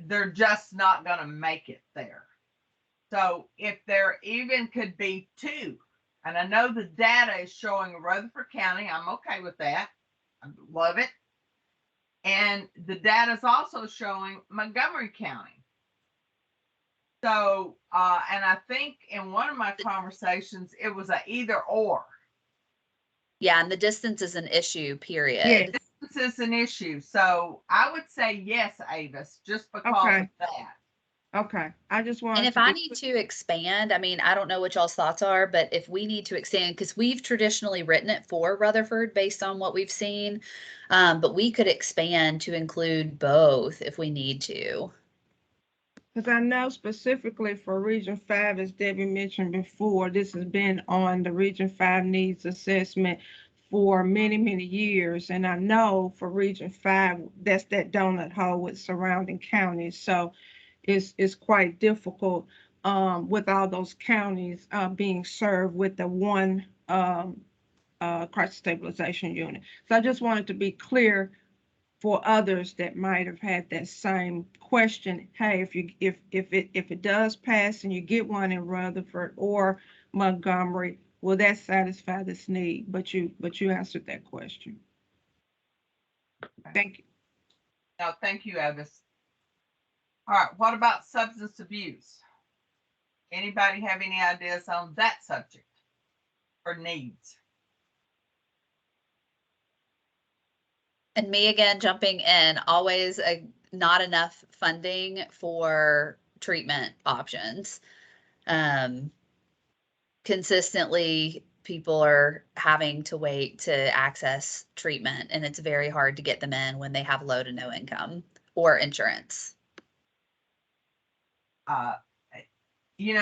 they're just not going to make it there. So if there even could be two, and I know the data is showing Rutherford County, I'm okay with that. I love it. And the data is also showing Montgomery County. So, and I think in one of my conversations, it was a either or. Yeah, and the distance is an issue, period. Yeah, distance is an issue. So I would say yes, Avis, just because of that. Okay, I just want. And if I need to expand, I mean, I don't know what y'all's thoughts are, but if we need to expand, because we've traditionally written it for Rutherford based on what we've seen, but we could expand to include both if we need to. Because I know specifically for Region 5, as Debbie mentioned before, this has been on the Region 5 needs assessment for many, many years. And I know for Region 5, that's that donut hole with surrounding counties. So it's quite difficult with all those counties being served with the one crisis stabilization unit. So I just wanted to be clear for others that might have had that same question. Hey, if it does pass and you get one in Rutherford or Montgomery, will that satisfy this need? But you answered that question. Thank you. No, thank you, Avis. All right, what about substance abuse? Anybody have any ideas on that subject or needs? And me again, jumping in, always not enough funding for treatment options. Consistently, people are having to wait to access treatment, and it's very hard to get them in when they have low to no income or insurance. We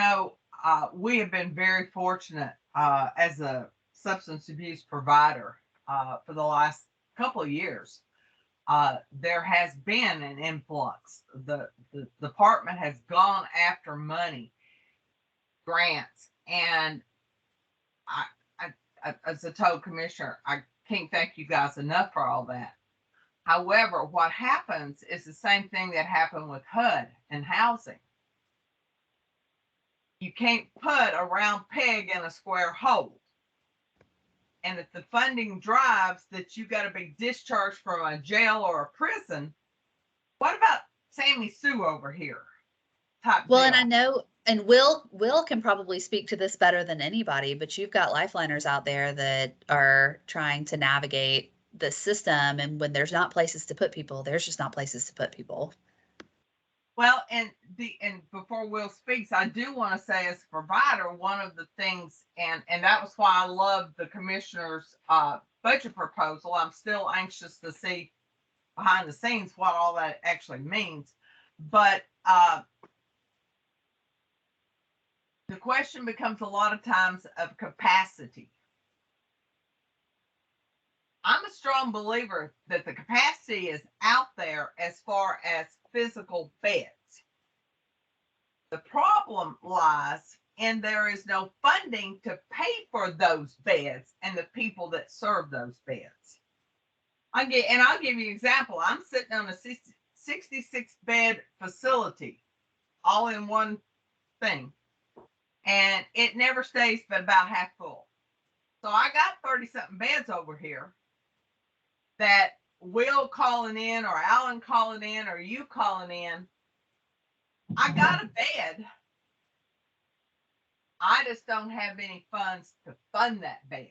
have been very fortunate as a substance abuse provider for the last couple of years. There has been an influx. The department has gone after money, grants, and I as a total commissioner, I can't thank you guys enough for all that. However, what happens is the same thing that happened with HUD and housing. You can't put a round peg in a square hole. And if the funding drives that you got to be discharged from a jail or a prison, what about Sammy Sue over here? Well, and I know, and Will can probably speak to this better than anybody, but you've got lifeliners out there that are trying to navigate the system, and when there's not places to put people, there's just not places to put people. Well, and before Will speaks, I do want to say as a provider, one of the things, and that was why I love the commissioner's budget proposal. I'm still anxious to see behind the scenes what all that actually means. But the question becomes a lot of times of capacity. I'm a strong believer that the capacity is out there as far as physical beds. The problem lies in there is no funding to pay for those beds and the people that serve those beds. I'll give you an example. I'm sitting on a 66 bed facility, all in one thing, and it never stays but about half full. So I got 30 something beds over here that Will calling in or Alan calling in or you calling in. I got a bed. I just don't have any funds to fund that bed.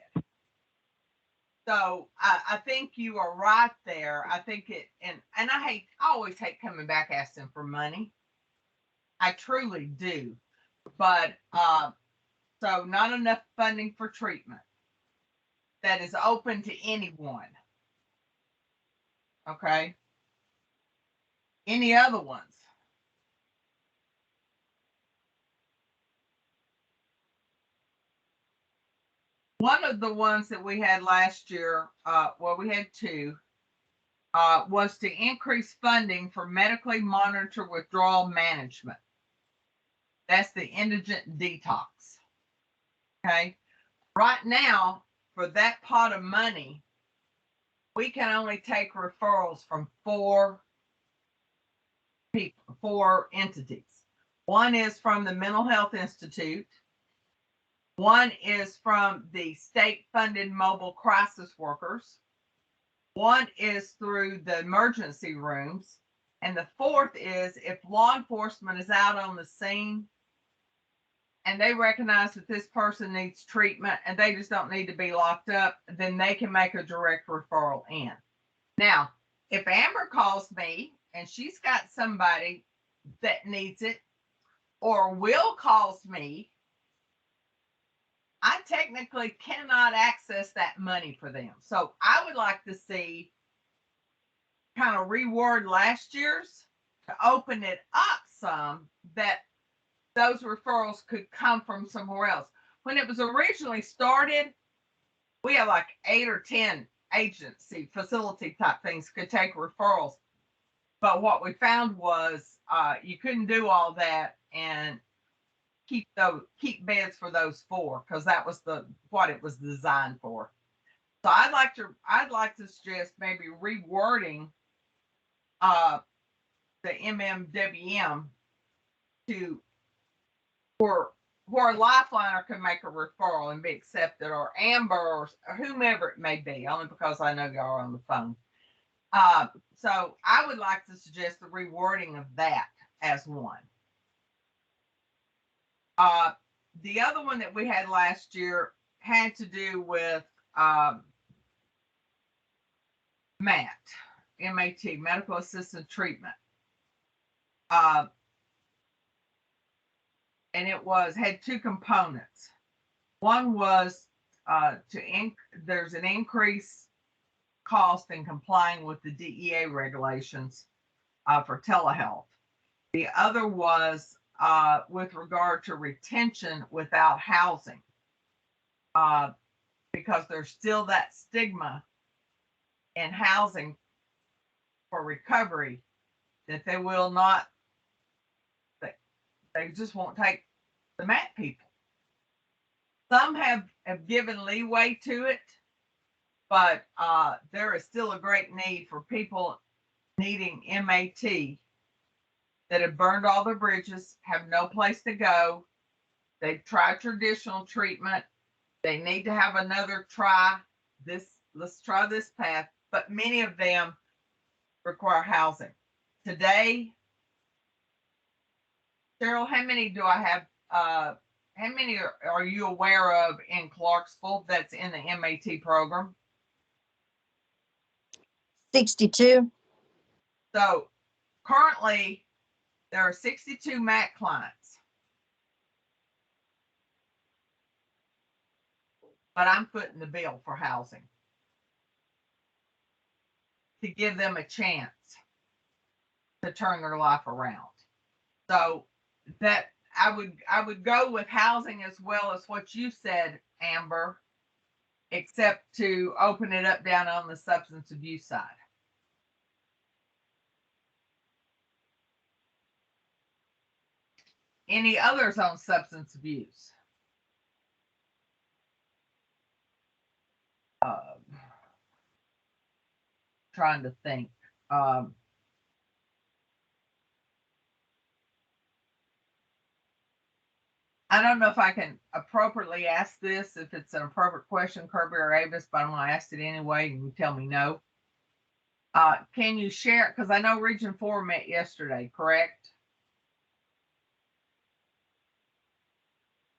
So I think you are right there. I think it, and I always hate coming back asking for money. I truly do. But so not enough funding for treatment that is open to anyone. Okay. Any other ones? One of the ones that we had last year, well, we had two, was to increase funding for medically monitored withdrawal management. That's the indigent detox. Okay. Right now, for that pot of money, we can only take referrals from four people, four entities. One is from the Mental Health Institute. One is from the state-funded mobile crisis workers. One is through the emergency rooms. And the fourth is if law enforcement is out on the scene and they recognize that this person needs treatment and they just don't need to be locked up, then they can make a direct referral in. Now, if Amber calls me and she's got somebody that needs it, or Will calls me, I technically cannot access that money for them. So I would like to see kind of reward last year's to open it up some, that those referrals could come from somewhere else. When it was originally started, we had like 8 or 10 agency facility type things could take referrals. But what we found was you couldn't do all that and keep beds for those four, because that was what it was designed for. So I'd like to suggest maybe rewording the MMWM to where a lifeliner can make a referral and be accepted, or Amber or whomever it may be, only because I know y'all are on the phone. So I would like to suggest the rewording of that as one. The other one that we had last year had to do with MAT, medical assisted treatment. And it had two components. One was there's an increased cost in complying with the DEA regulations for telehealth. The other was with regard to retention without housing, because there's still that stigma in housing for recovery that they will not, they just won't take the MAT people. Some have given leeway to it, but there is still a great need for people needing MAT that have burned all their bridges, have no place to go. They've tried traditional treatment. They need to have another try. Let's try this path. But many of them require housing. Today, Cheryl, how many do I have? How many are you aware of in Clarksville that's in the MAT program? 62. So currently, there are 62 MAT clients. But I'm footing the bill for housing to give them a chance to turn their life around. So that I would go with housing as well as what you said, Amber, except to open it up down on the substance abuse side. Any others on substance abuse? Trying to think. I don't know if I can appropriately ask this, if it's an appropriate question, Kirby or Avis, but I'm going to ask it anyway, and you tell me no. Can you share, because I know Region 4 met yesterday, correct?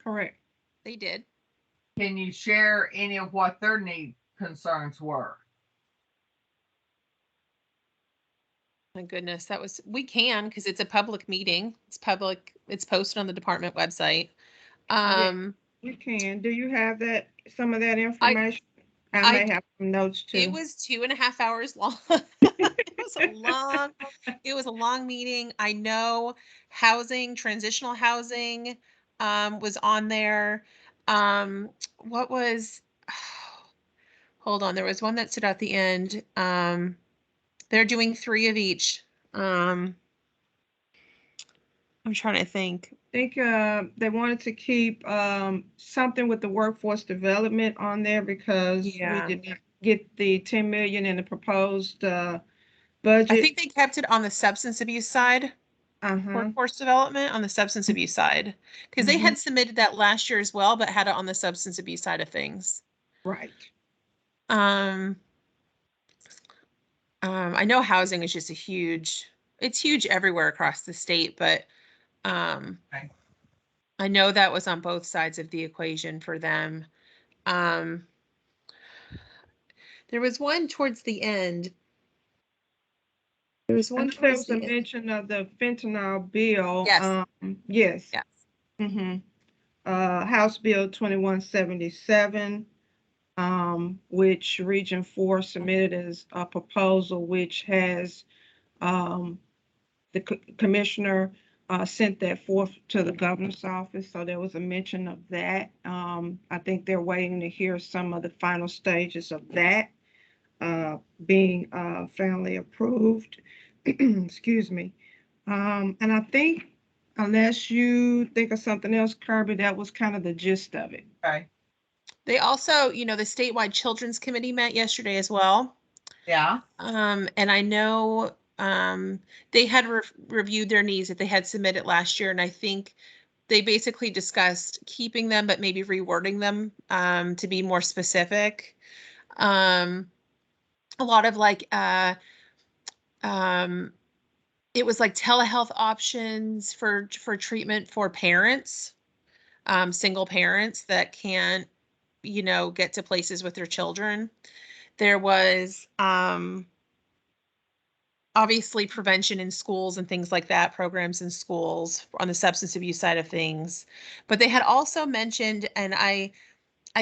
Correct. They did. Can you share any of what their concerns were? My goodness, we can, because it's a public meeting. It's public, it's posted on the department website. You can. Do you have some of that information? I may have some notes too. It was 2.5 hours long. It was a long meeting. I know transitional housing, was on there. What was, hold on, there was one that stood out at the end. They're doing 3 of each. I'm trying to think. I think they wanted to keep something with the workforce development on there because we did not get the 10 million in the proposed budget. I think they kept it on the substance abuse side. Workforce development on the substance abuse side, because they had submitted that last year as well, but had it on the substance abuse side of things. Right. I know housing is just it's huge everywhere across the state, but I know that was on both sides of the equation for them. There was one towards the end. There was one towards the end. There was a mention of the fentanyl bill. Yes. Yes. Yes. House Bill 2177. Which Region 4 submitted as a proposal, which has the commissioner sent that forth to the governor's office. So there was a mention of that. I think they're waiting to hear some of the final stages of that being finally approved. Excuse me. And I think, unless you think of something else, Kirby, that was kind of the gist of it. Okay. They also, the statewide children's committee met yesterday as well. Yeah. And I know they had reviewed their needs that they had submitted last year, and I think they basically discussed keeping them, but maybe rewording them to be more specific. A lot of it was like telehealth options for treatment for parents. single parents that can't, get to places with their children. There was obviously prevention in schools and things like that, programs in schools on the substance abuse side of things. But they had also mentioned, and I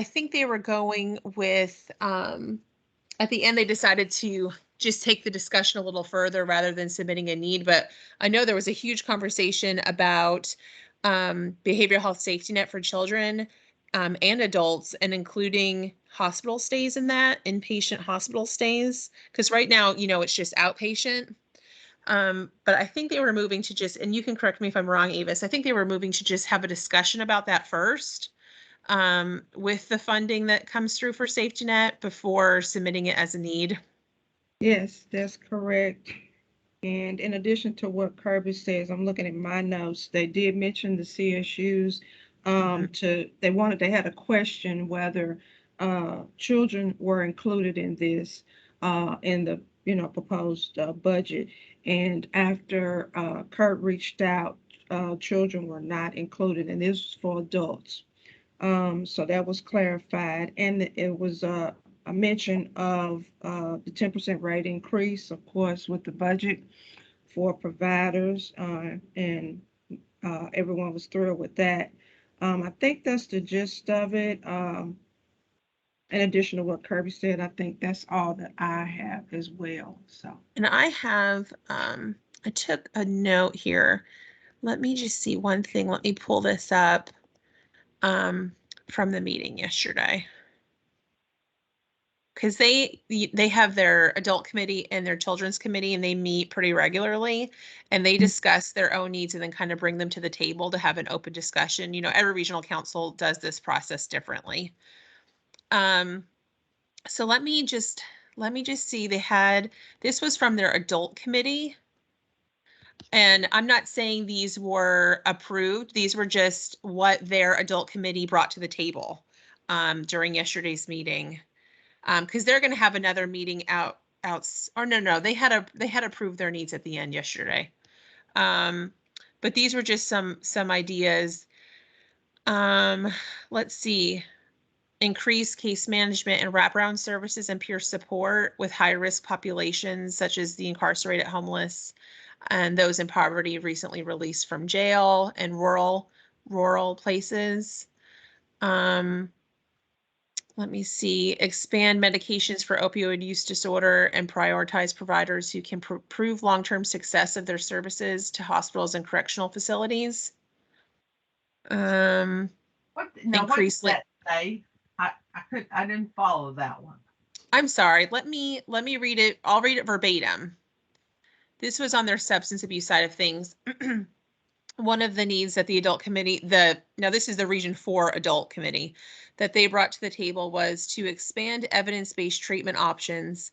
think they were going with, at the end, they decided to just take the discussion a little further rather than submitting a need. But I know there was a huge conversation about behavioral health safety net for children and adults, and including hospital stays in that, inpatient hospital stays. Because right now, it's just outpatient. But I think they were moving to just, and you can correct me if I'm wrong, Avis, I think they were moving to just have a discussion about that first with the funding that comes through for safety net before submitting it as a need. Yes, that's correct. And in addition to what Kirby says, I'm looking at my notes. They did mention the CSUs. They had a question whether children were included in this in the proposed budget. And after Kurt reached out, children were not included, and this was for adults. So that was clarified, and it was a mention of the 10% rate increase, of course, with the budget for providers, and everyone was thrilled with that. I think that's the gist of it. In addition to what Kirby said, I think that's all that I have as well. So, and I have, I took a note here. Let me just see one thing. Let me pull this up from the meeting yesterday. Because they have their adult committee and their children's committee, and they meet pretty regularly, and they discuss their own needs and then kind of bring them to the table to have an open discussion. Every regional council does this process differently. So let me just see. This was from their adult committee. And I'm not saying these were approved. These were just what their adult committee brought to the table during yesterday's meeting. Because they're going to have another meeting they had approved their needs at the end yesterday. But these were just some ideas. Let's see. Increase case management and wraparound services and peer support with high risk populations such as the incarcerated homeless and those in poverty recently released from jail and rural places. Let me see. Expand medications for opioid use disorder and prioritize providers who can prove long-term success of their services to hospitals and correctional facilities. What does that say? I didn't follow that one. I'm sorry. Let me read it. I'll read it verbatim. This was on their substance abuse side of things. One of the needs that the adult committee, now this is the Region 4 adult committee, that they brought to the table was to expand evidence-based treatment options,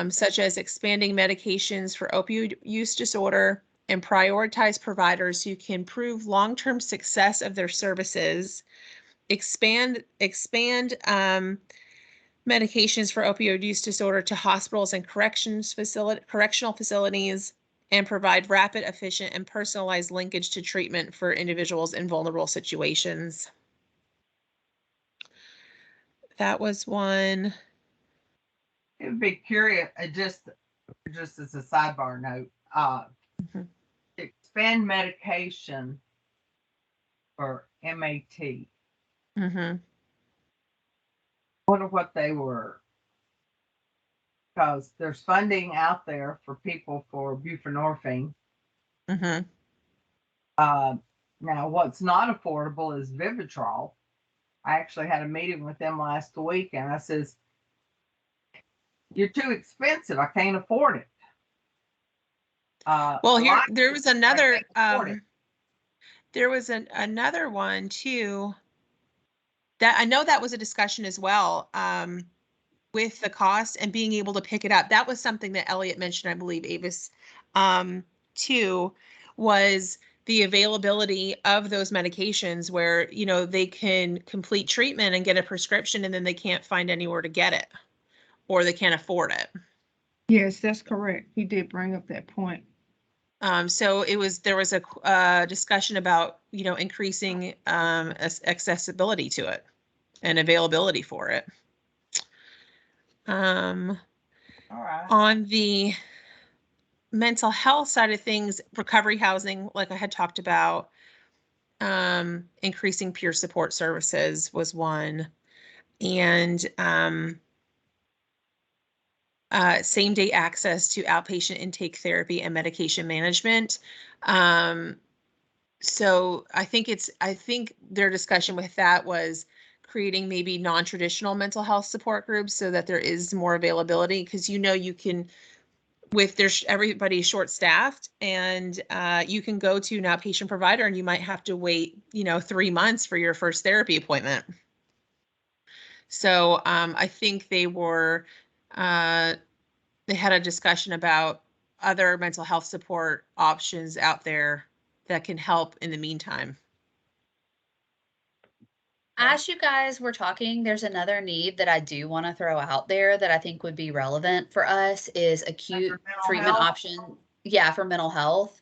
such as expanding medications for opioid use disorder and prioritize providers who can prove long-term success of their services, expand medications for opioid use disorder to hospitals and correctional facilities, and provide rapid, efficient, and personalized linkage to treatment for individuals in vulnerable situations. That was one. It would be curious, just as a sidebar note, expand medication for MAT. Wonder what they were, because there's funding out there for people for buprenorphine. Now, what's not affordable is Vivitrol. I actually had a meeting with them last week, and I says, "You're too expensive. I can't afford it." Well, there was another. There was another one too. That I know that was a discussion as well. With the cost and being able to pick it up. That was something that Elliot mentioned, I believe, Avis, too, was the availability of those medications where, they can complete treatment and get a prescription and then they can't find anywhere to get it or they can't afford it. Yes, that's correct. He did bring up that point. So there was a discussion about, increasing accessibility to it and availability for it. All right. On the mental health side of things, recovery housing, like I had talked about, increasing peer support services was one, and same day access to outpatient intake therapy and medication management. So I think their discussion with that was creating maybe non-traditional mental health support groups so that there is more availability, because you can, with everybody's short staffed, and you can go to an outpatient provider and you might have to wait 3 months for your first therapy appointment. So I think they had a discussion about other mental health support options out there that can help in the meantime. As you guys were talking, there's another need that I do want to throw out there that I think would be relevant for us is acute treatment option. Yeah, for mental health.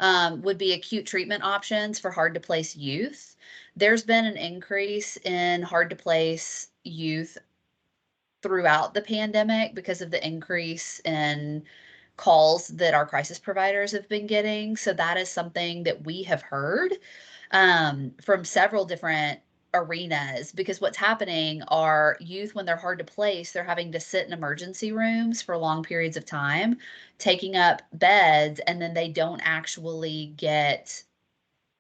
Okay. Would be acute treatment options for hard to place youth. There's been an increase in hard to place youth throughout the pandemic because of the increase in calls that our crisis providers have been getting. So that is something that we have heard from several different arenas, because what's happening are youth, when they're hard to place, they're having to sit in emergency rooms for long periods of time, taking up beds, and then they don't actually get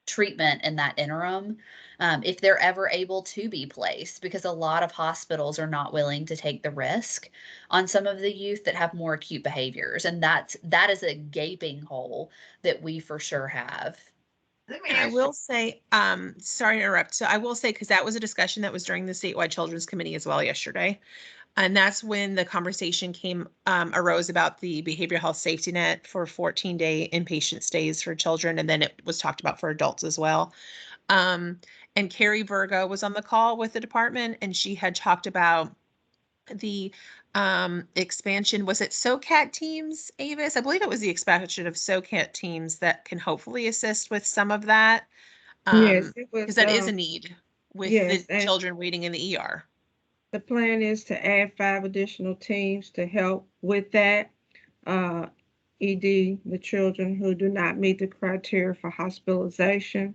treatment in that interim, if they're ever able to be placed, because a lot of hospitals are not willing to take the risk on some of the youth that have more acute behaviors, and that is a gaping hole that we for sure have. And I will say, sorry to interrupt. So I will say, because that was a discussion that was during the statewide children's committee as well yesterday. And that's when the conversation arose about the behavioral health safety net for 14-day inpatient stays for children. And then it was talked about for adults as well. And Carrie Virgo was on the call with the department, and she had talked about the expansion. Was it SOCAT teams, Avis? I believe it was the expansion of SOCAT teams that can hopefully assist with some of that. Yes, it was. Because that is a need with yes, the children waiting in the ER. The plan is to add 5 additional teams to help with that. ED, the children who do not meet the criteria for hospitalization.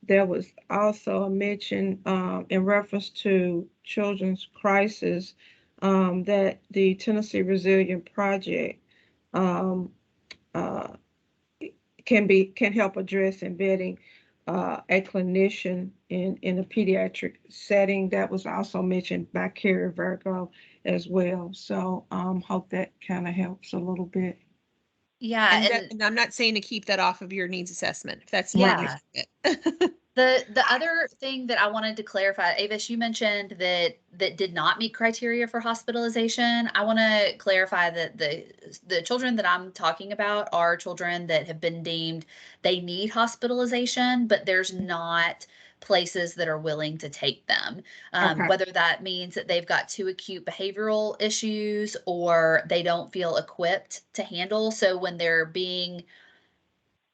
There was also a mention in reference to children's crisis that the Tennessee Resilient Project can help address embedding a clinician in a pediatric setting. That was also mentioned by Carrie Virgo as well. So hope that kind of helps a little bit. Yeah, and I'm not saying to keep that off of your needs assessment, if that's yeah. The I- other thing that I wanted to clarify, Avis, you mentioned that did not meet criteria for hospitalization. I want to clarify that the children that I'm talking about are children that have been deemed they need hospitalization, but there's not places that are willing to take them. Okay. Whether that means that they've got too acute behavioral issues or they don't feel equipped to handle. So when they're being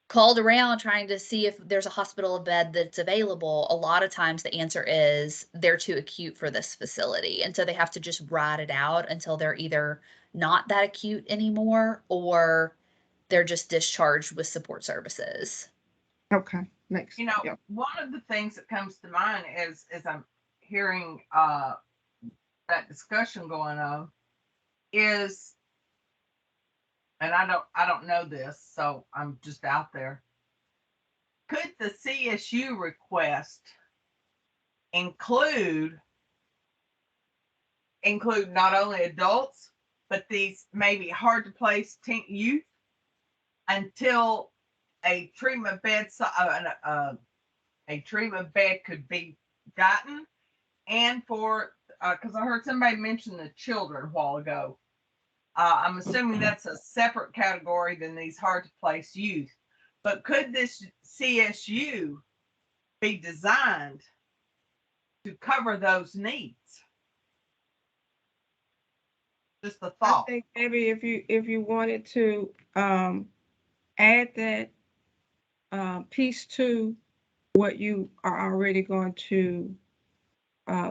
called around trying to see if there's a hospital bed that's available, a lot of times the answer is they're too acute for this facility. And so they have to just ride it out until they're either not that acute anymore or they're just discharged with support services. Okay. Next. One of the things that comes to mind as I'm hearing that discussion going on is, and I don't know this, so I'm just out there. Could the CSU request include not only adults, but these maybe hard to place youth until a treatment bed could be gotten, and for because I heard somebody mention the children a while ago. I'm assuming that's a separate category than these hard to place youth. But could this CSU be designed to cover those needs? Just a thought. I think maybe if you wanted to add that piece to what you are already going to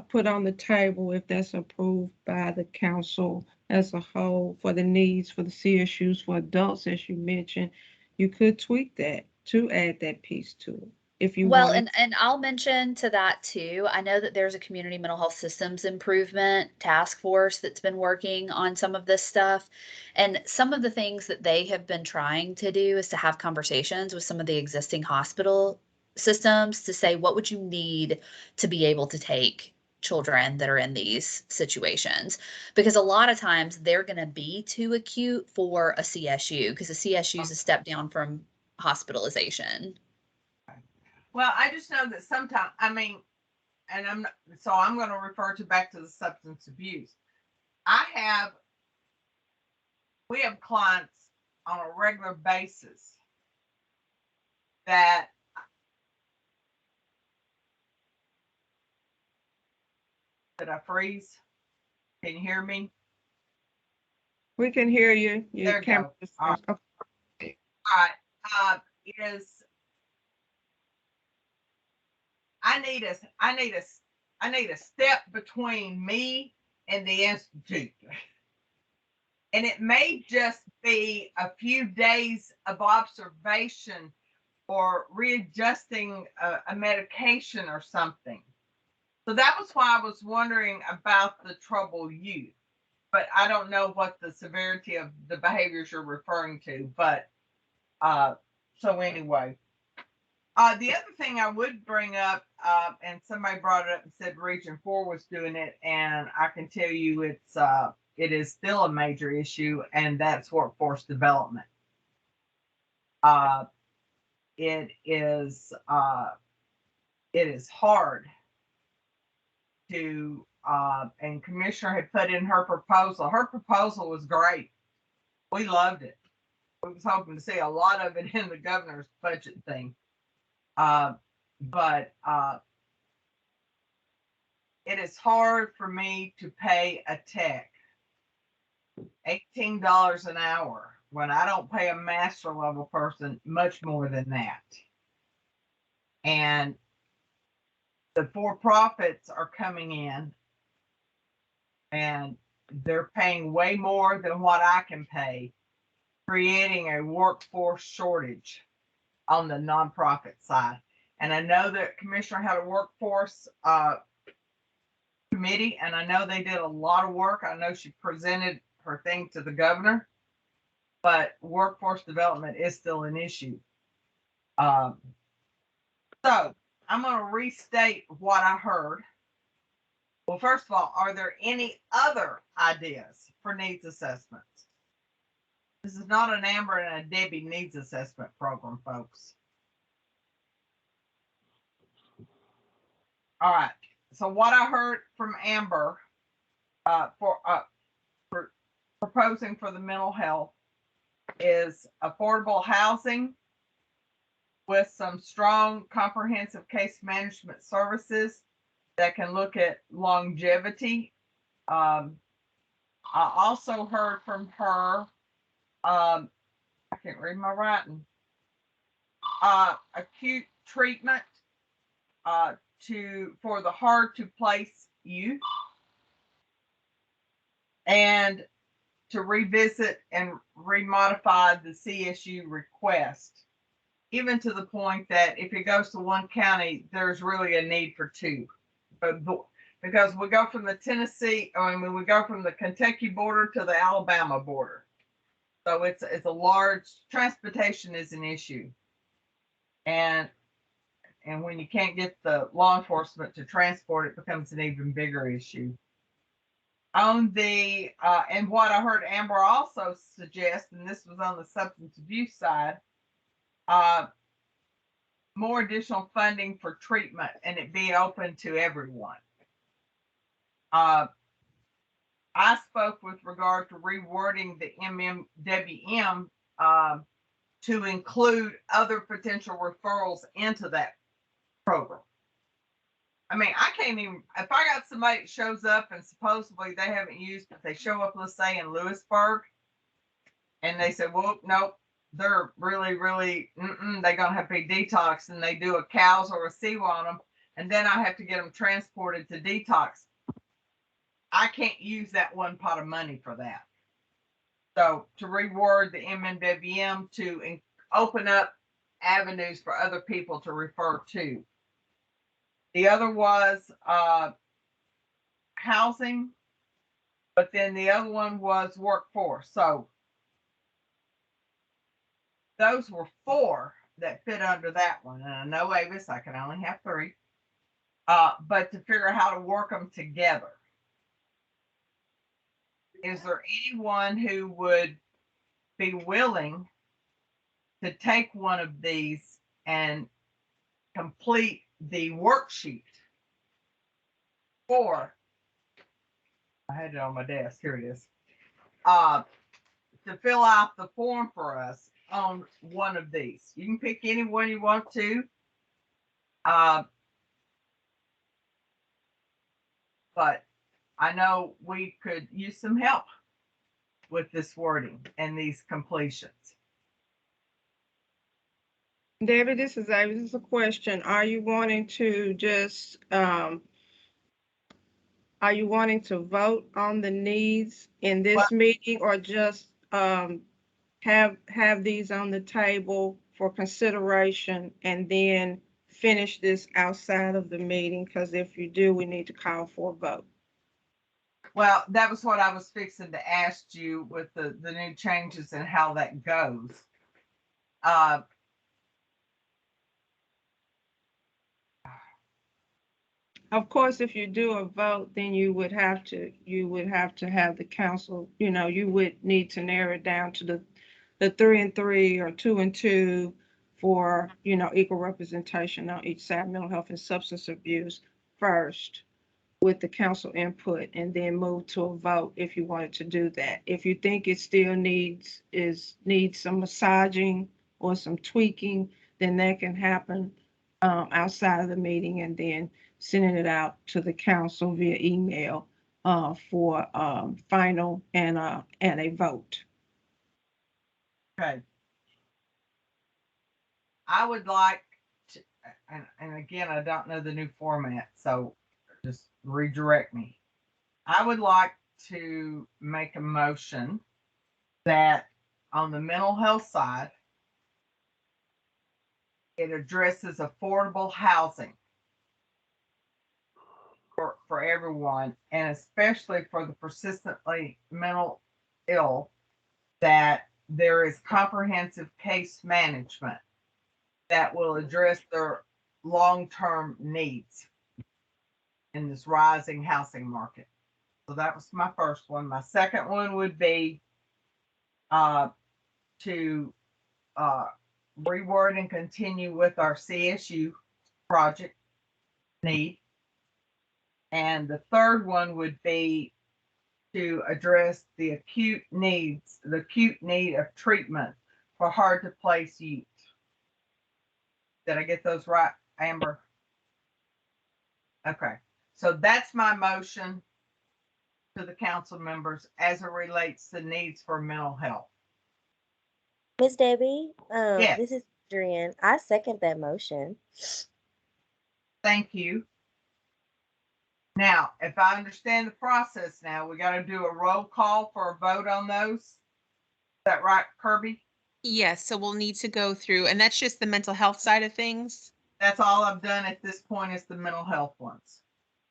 put on the table if that's approved by the council as a whole for the needs for the CSUs for adults, as you mentioned, you could tweak that to add that piece to it if you Well, wanted. and I'll mention to that too. I know that there's a community mental health systems improvement task force that's been working on some of this stuff. And some of the things that they have been trying to do is to have conversations with some of the existing hospital systems to say, what would you need to be able to take children that are in these situations? Because a lot of times they're going to be too acute for a CSU because a CSU is a step down from hospitalization. Well, I just know that sometimes, I mean, and I'm not, so I'm going to refer back to the substance abuse. We have clients on a regular basis that did I freeze? Can you hear me? We can hear you. There you go. All right. Okay. All right. I need a step between me and the institute. And it may just be a few days of observation or readjusting a medication or something. So that was why I was wondering about the troubled youth, but I don't know what the severity of the behaviors you're referring to. But so anyway, the other thing I would bring up, and somebody brought it up and said Region 4 was doing it, and I can tell you it is still a major issue, and that's workforce development. It is hard to, and Commissioner had put in her proposal. Her proposal was great. We loved it. We was hoping to see a lot of it in the governor's budget thing. But it is hard for me to pay a tech $18 an hour when I don't pay a master level person much more than that. And the for-profits are coming in and they're paying way more than what I can pay, creating a workforce shortage on the nonprofit side. And I know that Commissioner had a workforce committee, and I know they did a lot of work. I know she presented her thing to the governor, but workforce development is still an issue. So I'm going to restate what I heard. Well, first of all, are there any other ideas for needs assessments? This is not an Amber and a Debbie needs assessment program, folks. All right. So what I heard from Amber for proposing for the mental health is affordable housing with some strong comprehensive case management services that can look at longevity. I also heard from her, I can't read my writing, acute treatment for the hard to place youth, and to revisit and remodify the CSU request, even to the point that if it goes to one county, there's really a need for two. But because we go from the we go from the Kentucky border to the Alabama border. So it's a large, transportation is an issue. And when you can't get the law enforcement to transport, it becomes an even bigger issue. On the, and what I heard Amber also suggest, and this was on the substance abuse side, more additional funding for treatment and it be open to everyone. I spoke with regard to rewording the MMWM to include other potential referrals into that program. I mean, I can't even, if I got somebody that shows up and supposedly they haven't used, but they show up, let's say in Lewisburg, and they say, well, nope, they're really, really, they're gonna have to be detoxed, and they do a cows or a SEWA on them, and then I have to get them transported to detox. I can't use that one pot of money for that. So to reword the MMWM to open up avenues for other people to refer to. The other was housing, but then the other one was workforce. So those were 4 that fit under that one. And I know, Avis, I can only have 3. But to figure out how to work them together. Is there anyone who would be willing to take one of these and complete the worksheet for, I had it on my desk, here it is, to fill out the form for us on one of these? You can pick any one you want to. But I know we could use some help with this wording and these completions. Debbie, this is a question. Are you wanting to just, are you wanting to vote on the needs in this meeting, or just have these on the table for consideration and then finish this outside of the meeting? Because if you do, we need to call for a vote. Well, that was what I was fixing to ask you with the new changes and how that goes. Of course, if you do a vote, then you would have to have the council, you would need to narrow it down to the 3 and 3 or 2 and 2 for, equal representation on each side, mental health and substance abuse first, with the council input, and then move to a vote if you wanted to do that. If you think it still needs some massaging or some tweaking, then that can happen outside of the meeting, and then sending it out to the council via email for final and a vote. Okay. I would like to, and again, I don't know the new format, so just redirect me. I would like to make a motion that on the mental health side, it addresses affordable housing for everyone, and especially for the persistently mental ill, that there is comprehensive case management that will address their long-term needs in this rising housing market. So that was my first one. My second one would be to reword and continue with our CSU project need. And the third one would be to address the acute need of treatment for hard to place youth. Did I get those right, Amber? Okay, so that's my motion to the council members as it relates to needs for mental health. Miss Debbie, Yes. This is Adrienne. I second that motion. Thank you. Now, if I understand the process now, we got to do a roll call for a vote on those. Is that right, Kirby? Yes, so we'll need to go through, and that's just the mental health side of things. That's all I've done at this point is the mental health ones.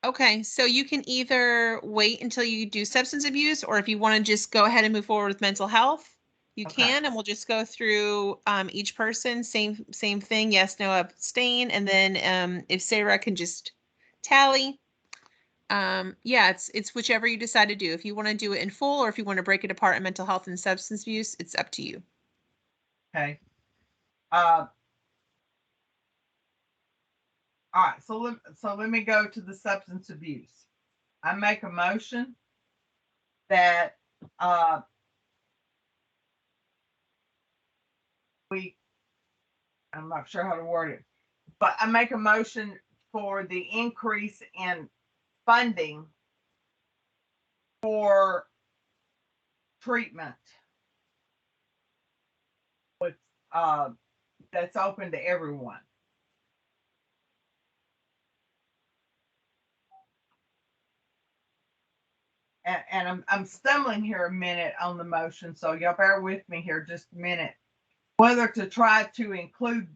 Okay, so you can either wait until you do substance abuse, or if you want to just go ahead and move forward with mental health, you can, and we'll just go through each person, same thing, yes, no, abstain, and then if Sarah can just tally. Yeah, it's whichever you decide to do. If you want to do it in full, or if you want to break it apart in mental health and substance abuse, it's up to you. Okay. All right, so let me go to the substance abuse. I make a motion that I'm not sure how to word it, but I make a motion for the increase in funding for treatment with that's open to everyone. And I'm stumbling here a minute on the motion, so y'all bear with me here just a minute. Whether to try to include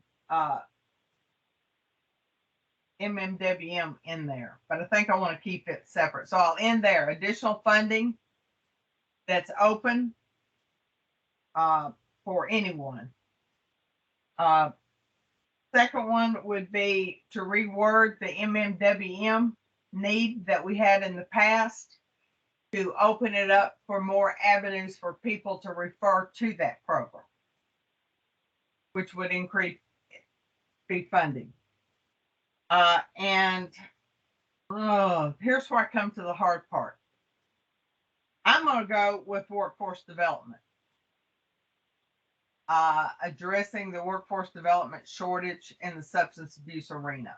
MMWM in there, but I think I want to keep it separate. So I'll end there. Additional funding that's open for anyone. Second one would be to reword the MMWM need that we had in the past, to open it up for more avenues for people to refer to that program, which would increase funding. And here's where I come to the hard part. I'm going to go with workforce development. Addressing the workforce development shortage in the substance abuse arena.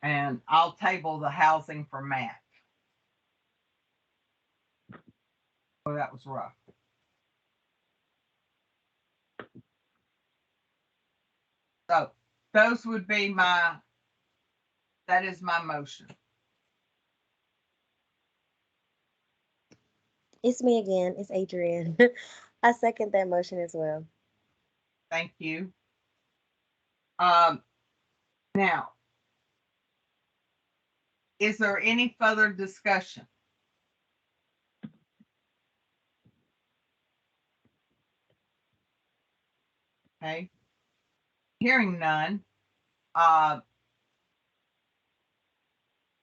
And I'll table the housing for Matt. Oh, that was rough. So those would be that is my motion. It's me again. It's Adrienne. I second that motion as well. Thank you. Now, is there any further discussion? Okay. Hearing none.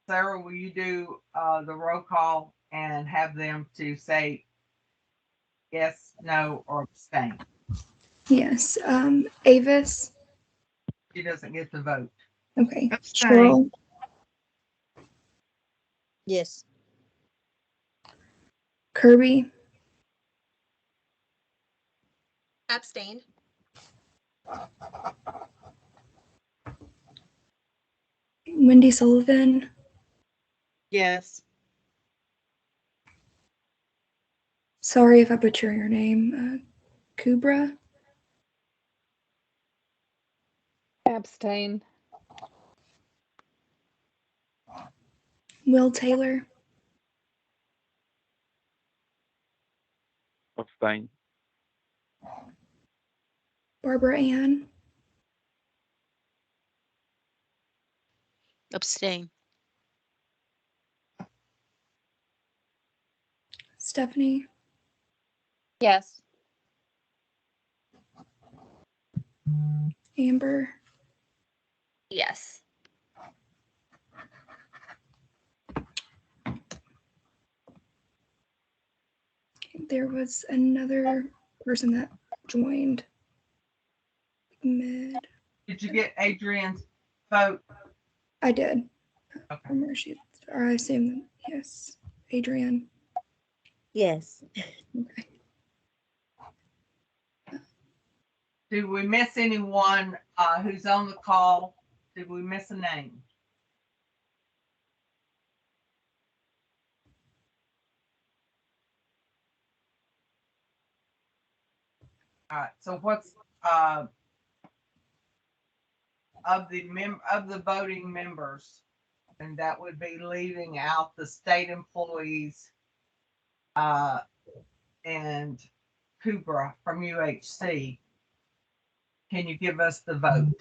Sarah, will you do the roll call and have them to say yes, no, or abstain? Yes. Avis. She doesn't get to vote. Okay. Abstain. Squirrel. Yes. Kirby. Abstain. Wendy Sullivan. Yes. Sorry if I butcher your name. Kubra. Abstain. Will Taylor. Abstain. Barbara Ann. Abstain. Stephanie. Yes. Amber. Yes. There was another person that joined mid. Did you get Adrienne's vote? I did. Okay. From where she, or I assume, yes. Adrienne. Yes. Okay. Did we miss anyone who's on the call? Did we miss a name? All right. So what's of the voting members, and that would be leaving out the state employees and Kubra from UHC. Can you give us the vote?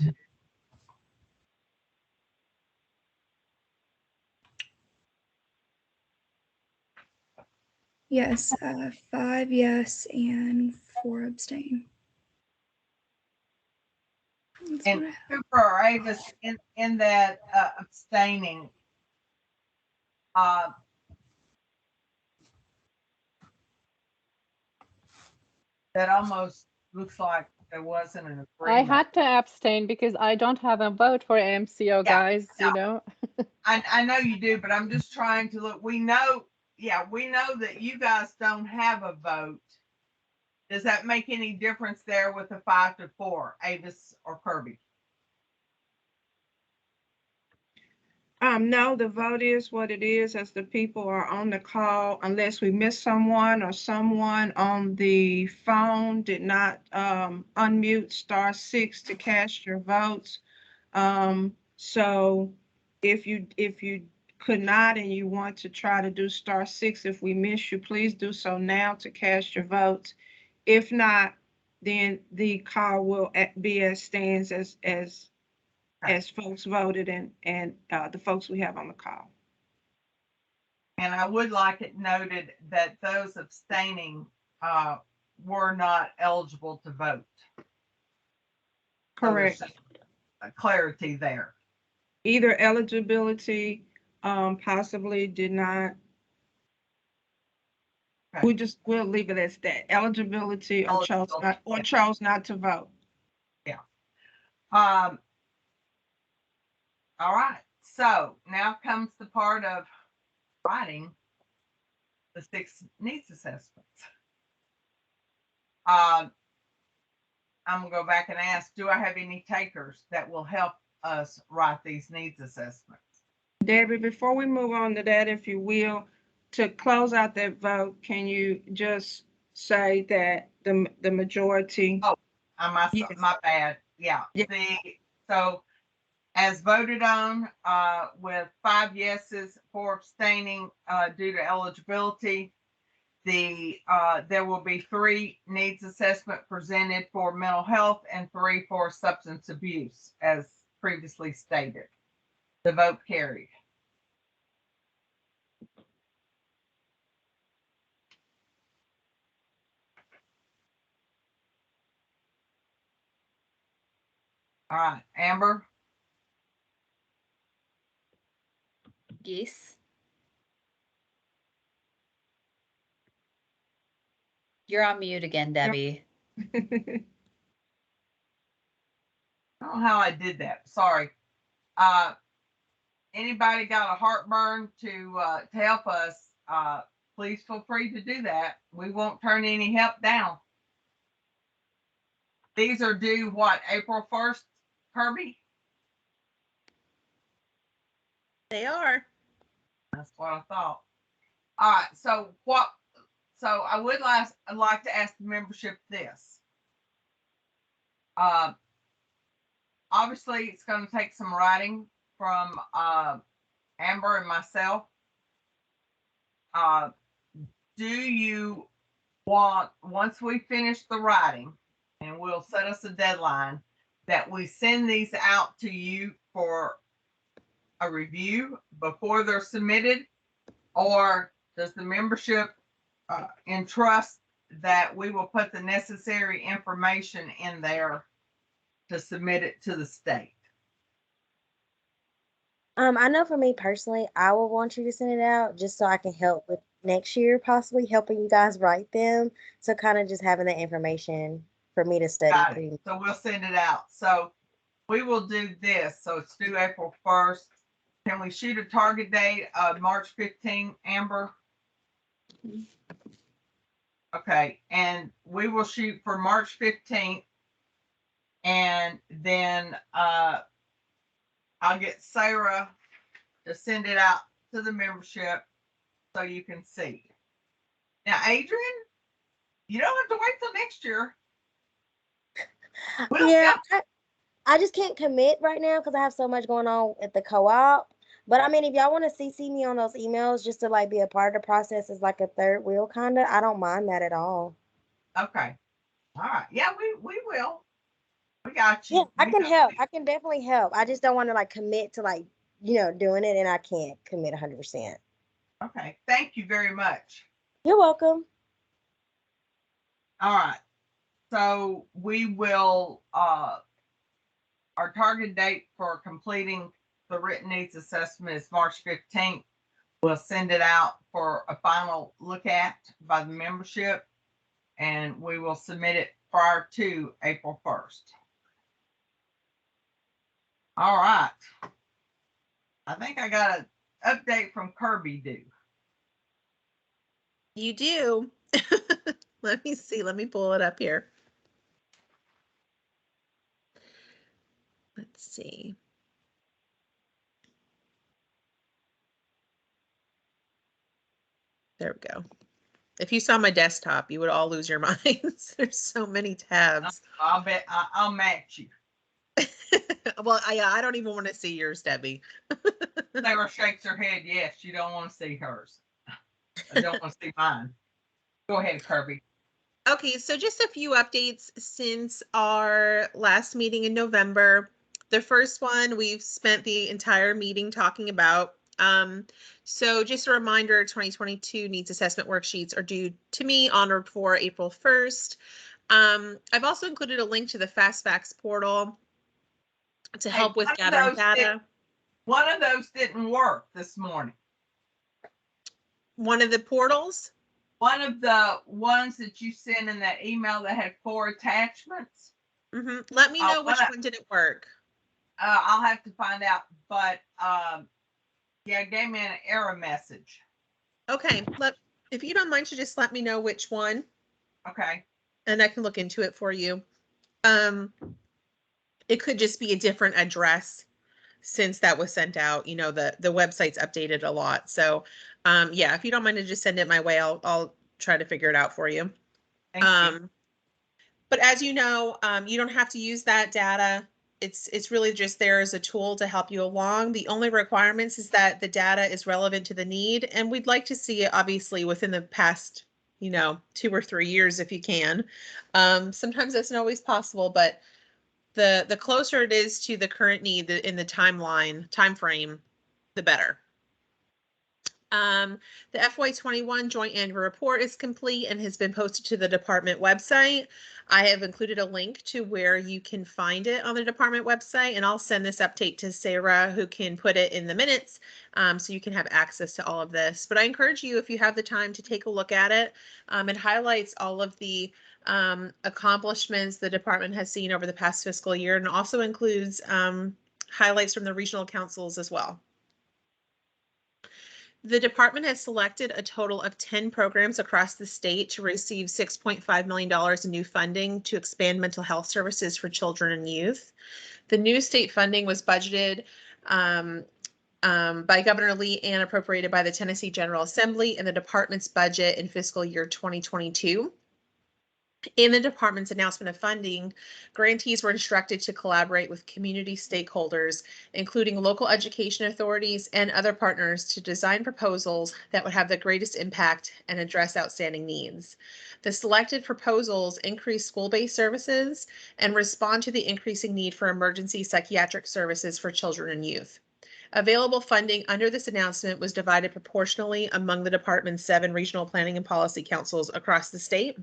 Yes, 5 yes and 4 abstain. That's And what Cooper or Avis in that abstaining, that almost looks like there wasn't an I agreement. had to abstain because I don't have a vote for AMCO, guys, you know. I know you do, but I'm just trying to look. We know that you guys don't have a vote. Does that make any difference there with the 5-4, Avis or Kirby? No, the vote is what it is as the people are on the call, unless we miss someone or someone on the phone did not unmute *6 to cast your votes. So if you could not and you want to try to do *6, if we miss you, please do so now to cast your votes. If not, then the call will be as stands as folks voted and the folks we have on the call. And I would like it noted that those abstaining were not eligible to vote. Correct. So there's clarity there. Either eligibility, possibly did not. Okay. We'll leave it as that. Eligibility or chose not to vote. Yeah. All right. So now comes the part of writing the 6 needs assessments. I'm gonna go back and ask, do I have any takers that will help us write these needs assessments? Debbie, before we move on to that, if you will, to close out that vote, can you just say that the majority? Oh, yes. my bad. Yeah. So as voted on, with 5 yeses, 4 abstaining due to eligibility, there will be 3 needs assessment presented for mental health and 3 for substance abuse, as previously stated. The vote carried. All right, Amber? Yes. You're on mute again, Debbie. I don't know how I did that. Sorry. Anybody got a heartburn to help us? Please feel free to do that. We won't turn any help down. These are due what, April 1st, Kirby? They are. That's what I thought. All right. So I would like to ask the membership this. Obviously, it's going to take some writing from Amber and myself. Do you want, once we finish the writing, and we'll set us a deadline, that we send these out to you for a review before they're submitted? Or does the membership entrust that we will put the necessary information in there to submit it to the state? I know for me personally, I will want you to send it out just so I can help with next year, possibly helping you guys write them. So kind of just having the information for me to study. So we'll send it out. So we will do this. So it's due April 1st. Can we shoot a target date of March 15, Amber? Okay, and we will shoot for March 15th, and then I'll get Sarah to send it out to the membership so you can see. Now, Adrian, you don't have to wait till next year. Yeah, I just can't commit right now because I have so much going on at the co-op. But I mean, if y'all want to CC me on those emails just to like be a part of the process as like a third wheel kind of, I don't mind that at all. Okay. All right. Yeah, we will. We got you. Yeah, I can help. I can definitely help. I just don't want to like commit to like, doing it, and I can't commit 100%. Okay. Thank you very much. You're welcome. All right. So we will, our target date for completing the written needs assessment is March 15th. We'll send it out for a final look at by the membership, and we will submit it prior to April 1st. All right. I think I got an update from Kirby due. You do. Let me see. Let me pull it up here. Let's see. There we go. If you saw my desktop, you would all lose your minds. There's so many tabs. I'll bet I'll match you. Well, I don't even want to see yours, Debbie. Sarah shakes her head. Yes, you don't want to see hers. I don't want to see mine. Go ahead, Kirby. Okay, so just a few updates since our last meeting in November. The first one we've spent the entire meeting talking about. So just a reminder, 2022 needs assessment worksheets are due to me on or before April 1st. I've also included a link to the FastFacts portal to help with gathering data. One of those didn't work this morning. One of the portals? One of the ones that you sent in that email that had 4 attachments. Let me know which one didn't work. I'll have to find out, but yeah, it gave me an error message. Okay, if you don't mind, to just let me know which one. Okay. And I can look into it for you. It could just be a different address since that was sent out. You know, the website's updated a lot. So yeah, if you don't mind to just send it my way, I'll try to figure it out for you. Thank you. But as you know, you don't have to use that data. It's really just there as a tool to help you along. The only requirements is that the data is relevant to the need, and we'd like to see it obviously within the past, 2 or 3 years if you can. Sometimes that's not always possible, but the closer it is to the current need in the time frame, the better. The FY21 Joint Annual Report is complete and has been posted to the department website. I have included a link to where you can find it on the department website, and I'll send this update to Sarah, who can put it in the minutes, so you can have access to all of this. But I encourage you, if you have the time, to take a look at it. It highlights all of the accomplishments the department has seen over the past fiscal year, and also includes highlights from the regional councils as well. The department has selected a total of 10 programs across the state to receive $6.5 million in new funding to expand mental health services for children and youth. The new state funding was budgeted by Governor Lee and appropriated by the Tennessee General Assembly in the department's budget in fiscal year 2022. In the department's announcement of funding, grantees were instructed to collaborate with community stakeholders, including local education authorities and other partners, to design proposals that would have the greatest impact and address outstanding needs. The selected proposals increase school-based services and respond to the increasing need for emergency psychiatric services for children and youth. Available funding under this announcement was divided proportionally among the department's 7 regional planning and policy councils across the state.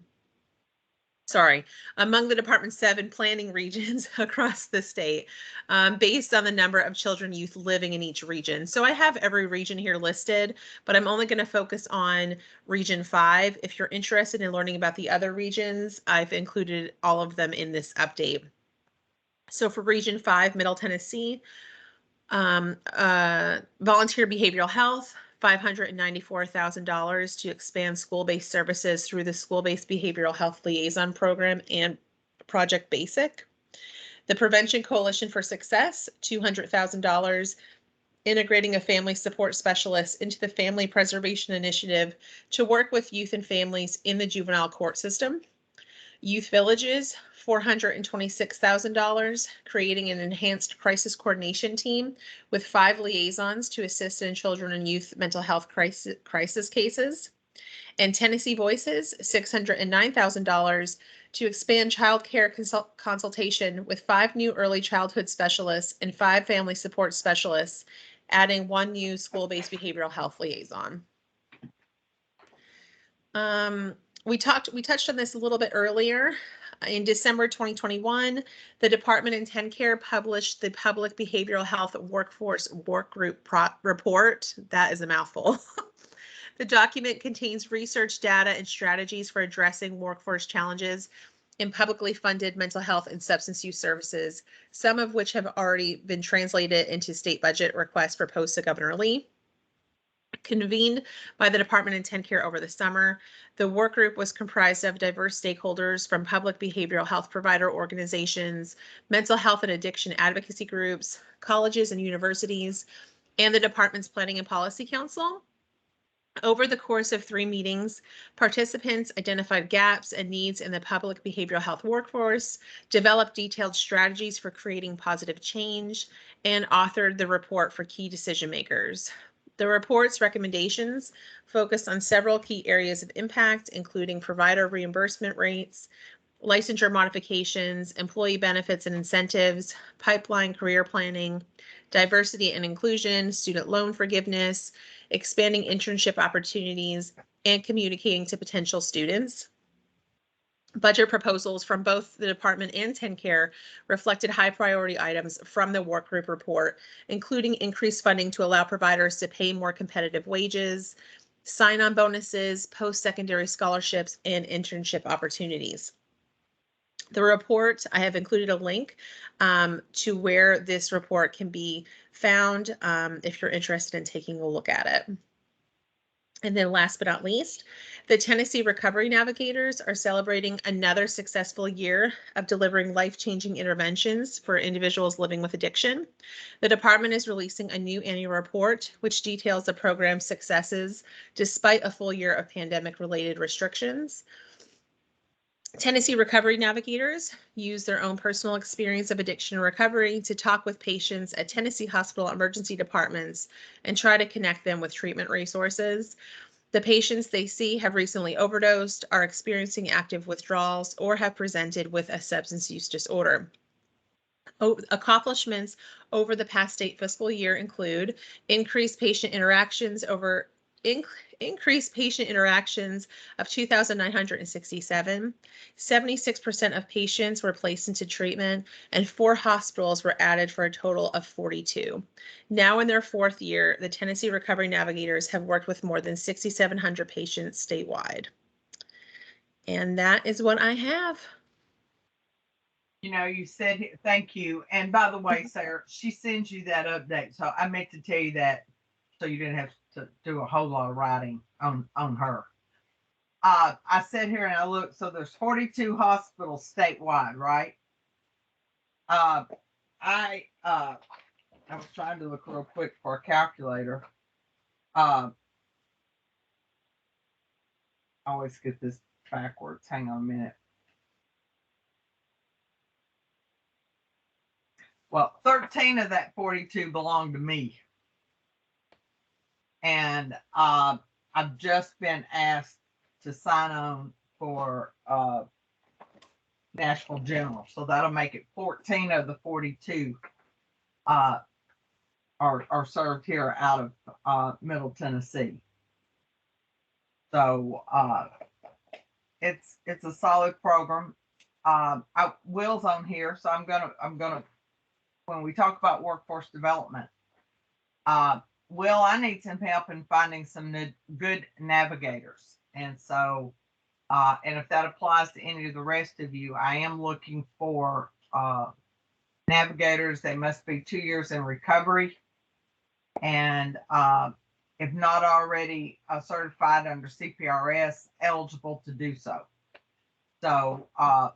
Among the department's 7 planning regions across the state, based on the number of children and youth living in each region. So I have every region here listed, but I'm only going to focus on Region 5. If you're interested in learning about the other regions, I've included all of them in this update. So for Region 5, Middle Tennessee, volunteer behavioral health, $594,000 to expand school-based services through the School-Based Behavioral Health Liaison Program and Project Basic. The Prevention Coalition for Success, $200,000, integrating a family support specialist into the Family Preservation Initiative to work with youth and families in the juvenile court system. Youth Villages, $426,000, creating an enhanced crisis coordination team with 5 liaisons to assist in children and youth mental health crisis cases. And Tennessee Voices, $609,000 to expand child care consultation with 5 new early childhood specialists and 5 family support specialists, adding 1 new school-based behavioral health liaison. We touched on this a little bit earlier. In December 2021, the department in TennCare published the Public Behavioral Health Workforce Work Group report. That is a mouthful. The document contains research data and strategies for addressing workforce challenges in publicly funded mental health and substance use services, some of which have already been translated into state budget requests proposed to Governor Lee. Convened by the department in TennCare over the summer, the work group was comprised of diverse stakeholders from public behavioral health provider organizations, mental health and addiction advocacy groups, colleges and universities, and the department's Planning and Policy Council. Over the course of 3 meetings, participants identified gaps and needs in the public behavioral health workforce, developed detailed strategies for creating positive change, and authored the report for key decision makers. The report's recommendations focused on several key areas of impact, including provider reimbursement rates, licensure modifications, employee benefits and incentives, pipeline career planning, diversity and inclusion, student loan forgiveness, expanding internship opportunities, and communicating to potential students. Budget proposals from both the department and TennCare reflected high priority items from the work group report, including increased funding to allow providers to pay more competitive wages, sign-on bonuses, post-secondary scholarships, and internship opportunities. The report, I have included a link to where this report can be found if you're interested in taking a look at it. And then last but not least, the Tennessee Recovery Navigators are celebrating another successful year of delivering life-changing interventions for individuals living with addiction. The department is releasing a new annual report, which details the program's successes despite a full year of pandemic-related restrictions. Tennessee Recovery Navigators use their own personal experience of addiction and recovery to talk with patients at Tennessee hospital emergency departments and try to connect them with treatment resources. The patients they see have recently overdosed, are experiencing active withdrawals, or have presented with a substance use disorder. Accomplishments over the past state fiscal year include increased patient interactions of 2,967, 76% of patients were placed into treatment, and 4 hospitals were added for a total of 42. Now in their 4th year, the Tennessee Recovery Navigators have worked with more than 6,700 patients statewide. And that is what I have. You know, you said thank you. And by the way, Sarah, she sends you that update. So I meant to tell you that so you didn't have to do a whole lot of writing on her. I sat here and I looked. So there's 42 hospitals statewide, right? I was trying to look real quick for a calculator. I always get this backwards. Hang on a minute. Well, 13 of that 42 belong to me. And I've just been asked to sign on for National General. So that'll make it 14 of the 42 are served here out of Middle Tennessee. So it's a solid program. Will's on here, so I'm gonna when we talk about workforce development, Will, I need some help in finding some good navigators. And so, and if that applies to any of the rest of you, I am looking for navigators. They must be 2 years in recovery. And if not already certified under CPRS, eligible to do so. So,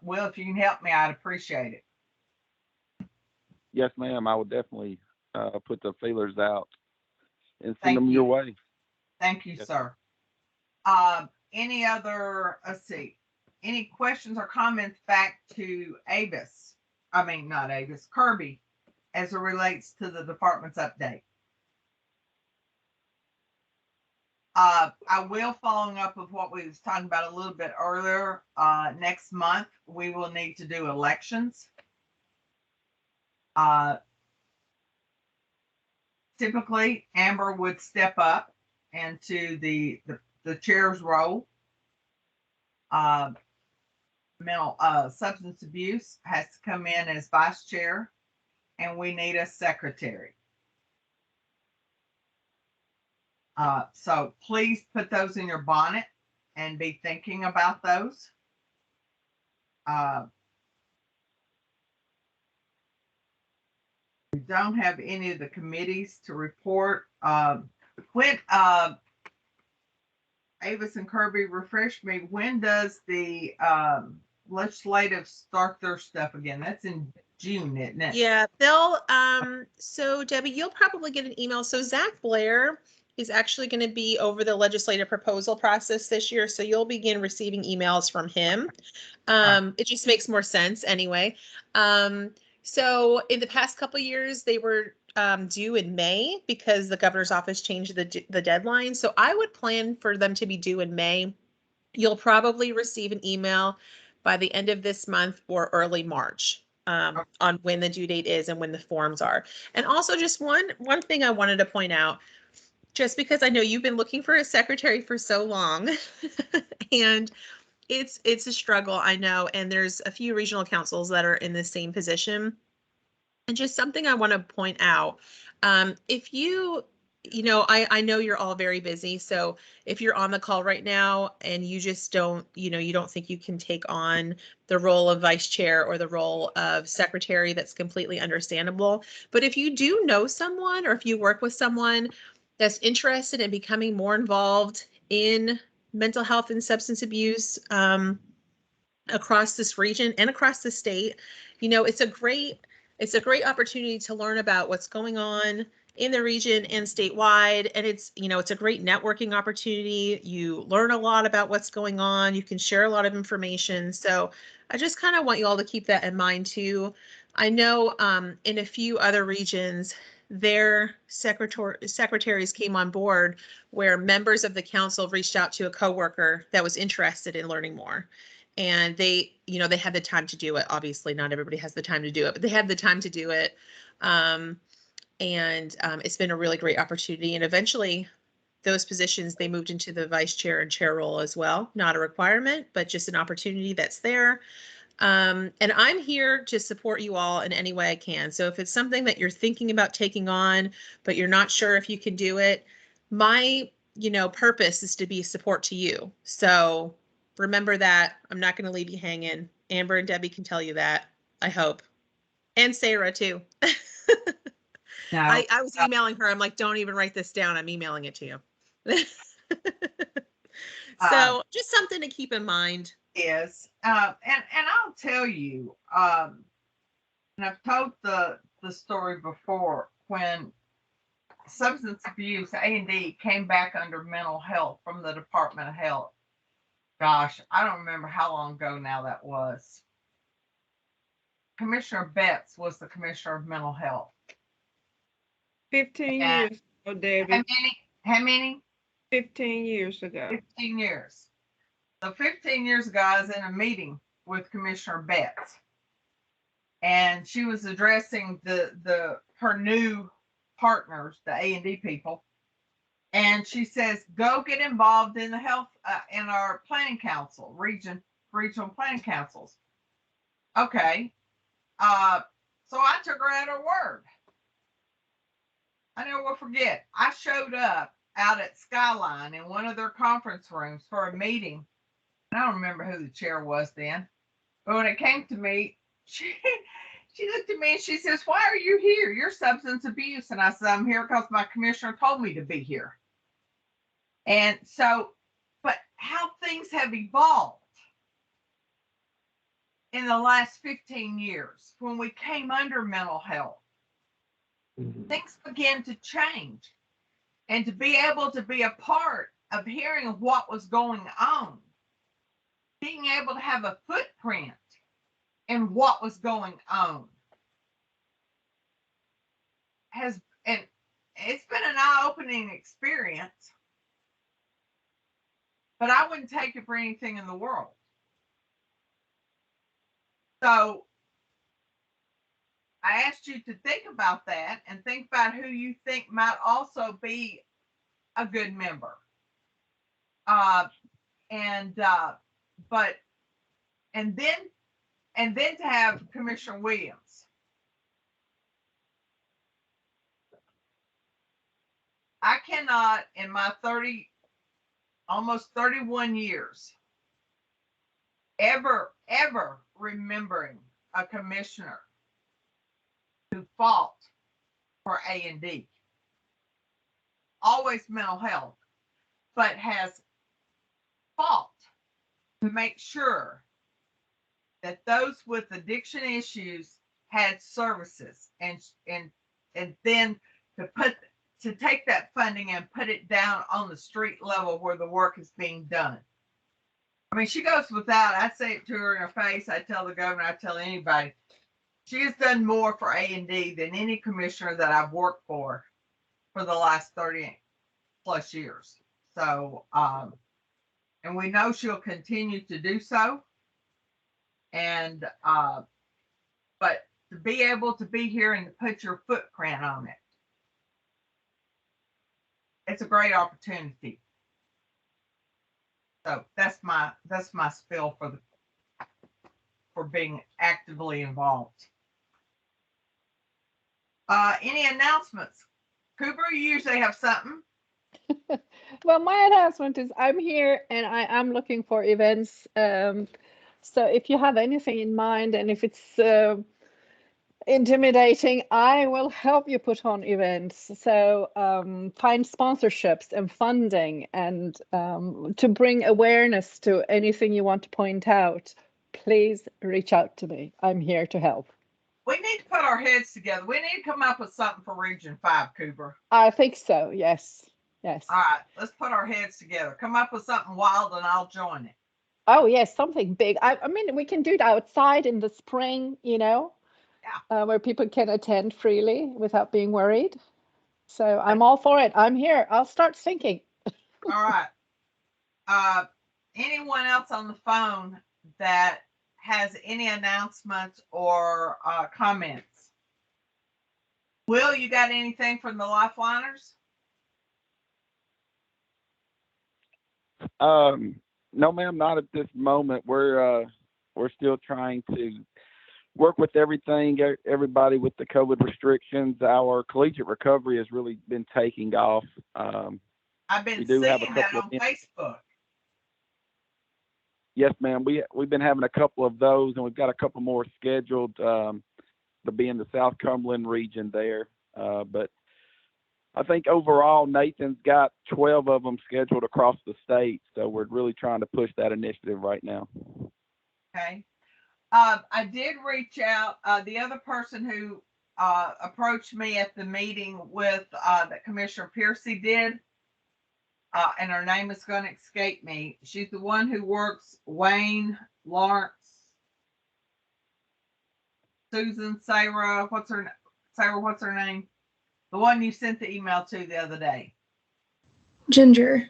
Will, if you can help me, I'd appreciate it. Yes, ma'am. I will definitely put the feelers out and send them your way. Thank you, sir. Any other, let's see, any questions or comments back to Avis? I mean, not Avis, Kirby, as it relates to the department's update? I will, following up with what we was talking about a little bit earlier, next month, we will need to do elections. Typically, Amber would step up into the chair's role. Substance abuse has to come in as vice chair, and we need a secretary. So please put those in your bonnet and be thinking about those. We don't have any of the committees to report. When Avis and Kirby, refresh me, when does the legislative start their stuff again? That's in June, isn't it? Yeah, they'll, so Debbie, you'll probably get an email. So Zach Blair He's actually going to be over the legislative proposal process this year, so you'll begin receiving emails from him. It just makes more sense anyway. So in the past couple years, they were due in May because the governor's office changed the deadline. So I would plan for them to be due in May. You'll probably receive an email by the end of this month or early March on when the due date is and when the forms are. And also just one thing I wanted to point out, just because I know you've been looking for a secretary for so long and it's a struggle, I know, and there's a few regional councils that are in the same position. And just something I want to point out, if you know, I know you're all very busy, so if you're on the call right now and you just don't, you don't think you can take on the role of vice chair or the role of secretary, that's completely understandable. But if you do know someone or if you work with someone that's interested in becoming more involved in mental health and substance abuse across this region and across the state, it's a great opportunity to learn about what's going on in the region and statewide. And it's a great networking opportunity. You learn a lot about what's going on. You can share a lot of information. So I just kind of want you all to keep that in mind too. I know in a few other regions, their secretaries came on board where members of the council reached out to a coworker that was interested in learning more. And they had the time to do it. Obviously, not everybody has the time to do it, but they had the time to do it. It's been a really great opportunity. And eventually, those positions, they moved into the vice chair and chair role as well. Not a requirement, but just an opportunity that's there. And I'm here to support you all in any way I can. So if it's something that you're thinking about taking on, but you're not sure if you can do it, my, purpose is to be support to you. So remember that. I'm not going to leave you hanging. Amber and Debbie can tell you that, I hope. And Sarah too. No. I was emailing her. I'm like, don't even write this down. I'm emailing it to you. So just something to keep in mind. Is and I'll tell you, and I've told the story before, when substance abuse A&D came back under mental health from the Department of Health. Gosh, I don't remember how long ago now that was. Commissioner Betts was the commissioner of mental health. 15 years ago, Debbie. How many? 15 years ago. 15 years. So 15 years ago, I was in a meeting with Commissioner Betts, and she was addressing her new partners, the A&D people, and she says, "Go get involved in the health in our planning council, regional planning councils." Okay, so I took her at her word. I never will forget. I showed up out at Skyline in one of their conference rooms for a meeting. I don't remember who the chair was then, but when it came to me, she looked at me and she says, "Why are you here? You're substance abuse." And I said, "I'm here because my commissioner told me to be here." And so, but how things have evolved in the last 15 years, when we came under mental health, things began to change. And to be able to be a part of hearing what was going on, being able to have a footprint in what was going on, and it's been an eye-opening experience, but I wouldn't take it for anything in the world. So I asked you to think about that and think about who you think might also be a good member. And then to have Commissioner Williams. I cannot, in my almost 31 years, ever remembering a commissioner who fought for A&D. Always mental health, but has fought to make sure that those with addiction issues had services, and then to to take that funding and put it down on the street level where the work is being done. I mean, she goes without, I say it to her in her face, I tell the governor, I tell anybody, she has done more for A&D than any commissioner that I've worked for the last 30 plus years. So, and we know she'll continue to do so. And, but to be able to be here and to put your footprint on it, it's a great opportunity. So that's my spiel for being actively involved. Any announcements? Cooper, you usually have something. Well, my announcement is I'm here and I am looking for events. So if you have anything in mind and if it's intimidating, I will help you put on events. So find sponsorships and funding and to bring awareness to anything you want to point out, please reach out to me. I'm here to help. We need to put our heads together. We need to come up with something for Region 5, Cooper. I think so, yes. Yes. All right, let's put our heads together. Come up with something wild and I'll join it. Oh, yes, something big. I mean, we can do it outside in the spring, you know, where people can attend freely without being worried. So I'm all for it. I'm here. I'll start thinking. All right. Anyone else on the phone that has any announcements or comments? Will, you got anything from the Lifeliners? No, ma'am, not at this moment. We're still trying to work with everybody with the COVID restrictions. Our collegiate recovery has really been taking off. I've been seeing that on Facebook. Yes, ma'am. We've been having a couple of those, and we've got a couple more scheduled to be in the South Cumberland region there. But I think overall, Nathan's got 12 of them scheduled across the state. So we're really trying to push that initiative right now. Okay. I did reach out. The other person who approached me at the meeting with that Commissioner Piercy did, and her name is going to escape me. She's the one who works Wayne, Lawrence, Susan, Sarah. What's her name? The one you sent the email to the other day. Ginger.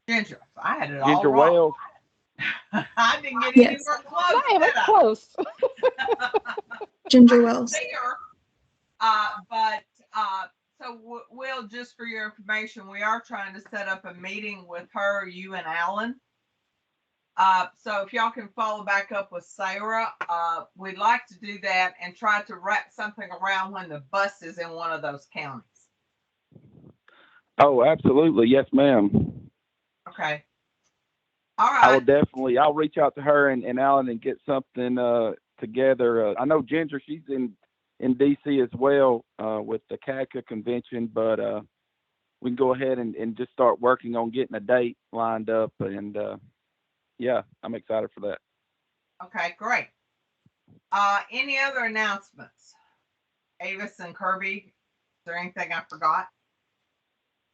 Ginger. I had it Ginger all wrong. Wells. I didn't get Yes. anywhere close. Not even close. Ginger Wells. So Will, just for your information, we are trying to set up a meeting with her, you and Alan. So if y'all can follow back up with Sarah, we'd like to do that and try to wrap something around when the bus is in one of those counties. Oh, absolutely. Yes, ma'am. Okay. All right. I'll reach out to her and Alan and get something together. I know Ginger, she's in DC as well with the CACA convention, but we can go ahead and just start working on getting a date lined up. And yeah, I'm excited for that. Okay, great. Any other announcements? Avis and Kirby, is there anything I forgot?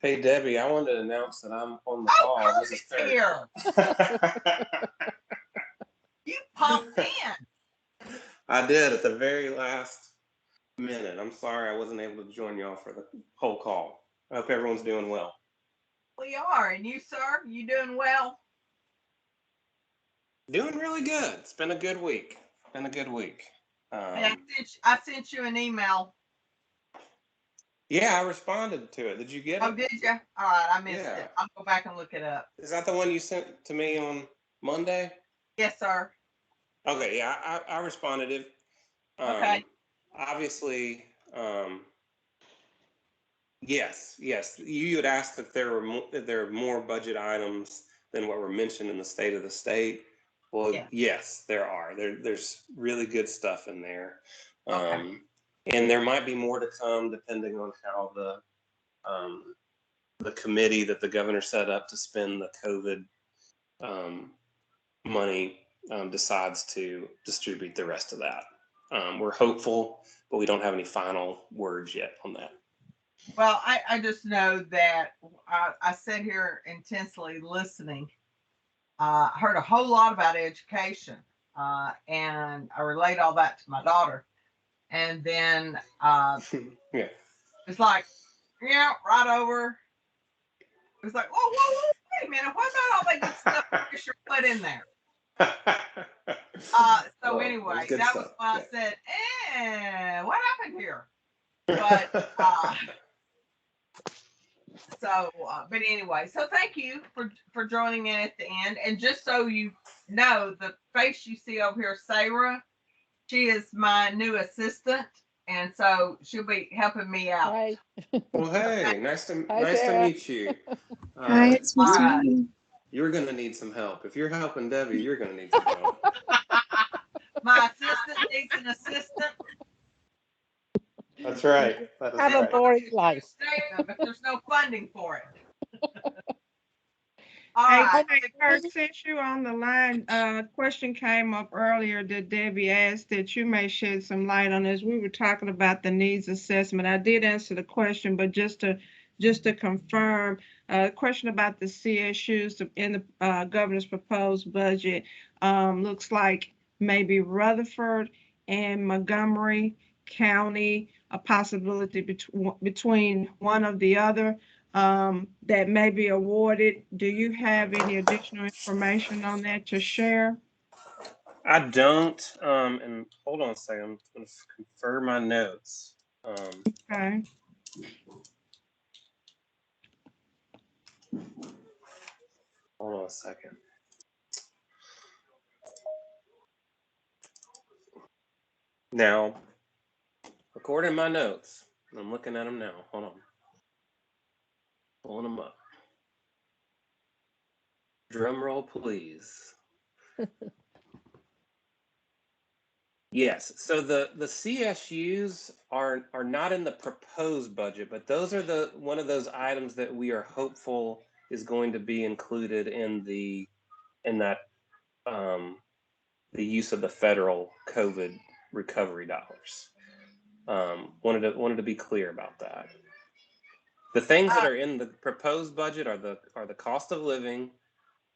Hey, Debbie, I wanted to announce that I'm on the call. Kirby's here. You popped in. I did at the very last minute. I'm sorry I wasn't able to join y'all for the whole call. I hope everyone's doing well. We are. And you, sir, you doing well? Doing really good. It's been a good week. And I sent you an email. Yeah, I responded to it. Did you get it? Oh, did you? All right, I missed it. I'll go back and look it up. Is that the one you sent to me on Monday? Yes, sir. Okay, yeah, I responded. It. Okay. Obviously, yes. You had asked if there are more budget items than what were mentioned in the State of the State. Well, yes, there are. There's really good stuff in there. Okay. And there might be more to come depending on how the committee that the governor set up to spend the COVID money decides to distribute the rest of that. We're hopeful, but we don't have any final words yet on that. Well, I just know that I sit here intensely listening. Heard a whole lot about education, and I relate all that to my daughter. And then Yeah. it's like, yeah, right over. It's like, whoa, wait a minute. What about all that good stuff Fisher put in there? So Well, anyway, there's good that was stuff. why I said, what happened here? But but anyway, so thank you for joining in at the end. And just so you know, the face you see over here, Sarah, she is my new assistant, and so she'll be helping me out. Hi. Well, hey, nice to Sarah. meet you. Hi, it's Miss Alright. Megan. You're gonna need some help. If you're helping Debbie, you're gonna need some help. My assistant needs an assistant. That's right. That is Have a right. boring life. Statement, but there's no funding for it. All Hey, right. Kurt, since you on the line, a question came up earlier that Debbie asked that you may shed some light on this. We were talking about the needs assessment. I did answer the question, but just to confirm, question about the CSUs in the governor's proposed budget, looks like maybe Rutherford and Montgomery County, a possibility between one or the other. That may be awarded. Do you have any additional information on that to share? I don't. And hold on a second. I'm going to confirm my notes. Okay. Hold on a second. Now, according to my notes, I'm looking at them now. Hold on. Pulling them up. Drum roll, please. Yes. So the CSUs are not in the proposed budget, but those are one of those items that we are hopeful is going to be included in the use of the federal COVID recovery dollars. Wanted to be clear about that. The things that are in the proposed budget are the cost of living,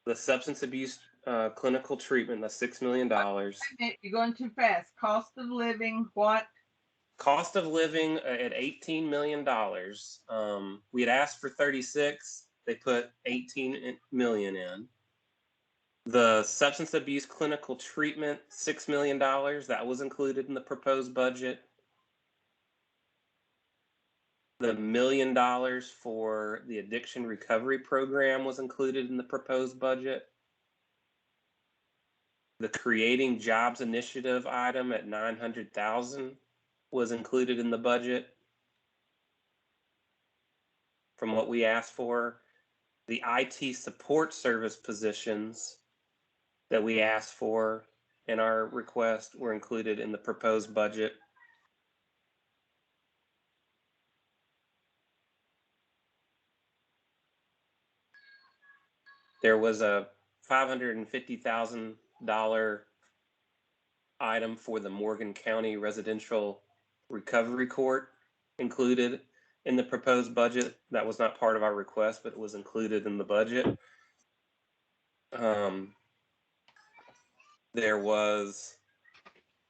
the substance abuse clinical treatment, that's $6 million. You're going too fast. Cost of living, what? Cost of living at $18 million. We had asked for 36. They put 18 million in. The substance abuse clinical treatment, $6 million. That was included in the proposed budget. The $1 million for the addiction recovery program was included in the proposed budget. The creating jobs initiative item at $900,000 was included in the budget. From what we asked for, the IT support service positions that we asked for in our request were included in the proposed budget. There was a $550,000 item for the Morgan County Residential Recovery Court included in the proposed budget. That was not part of our request, but it was included in the budget. There was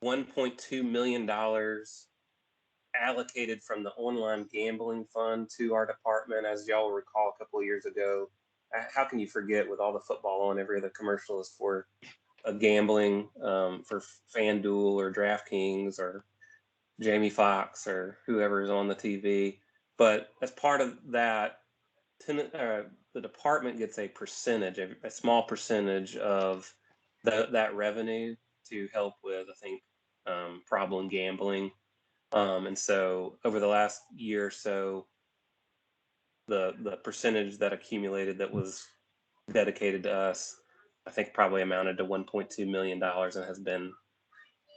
$1.2 million allocated from the online gambling fund to our department. As y'all recall, a couple of years ago, how can you forget, with all the football on, every other commercial is for gambling, for FanDuel or DraftKings or Jamie Foxx or whoever is on the TV. But as part of that, the department gets a percentage, a small percentage of that revenue to help with, I think, problem gambling. And so over the last year or so, the percentage that accumulated that was dedicated to us, I think probably amounted to $1.2 million and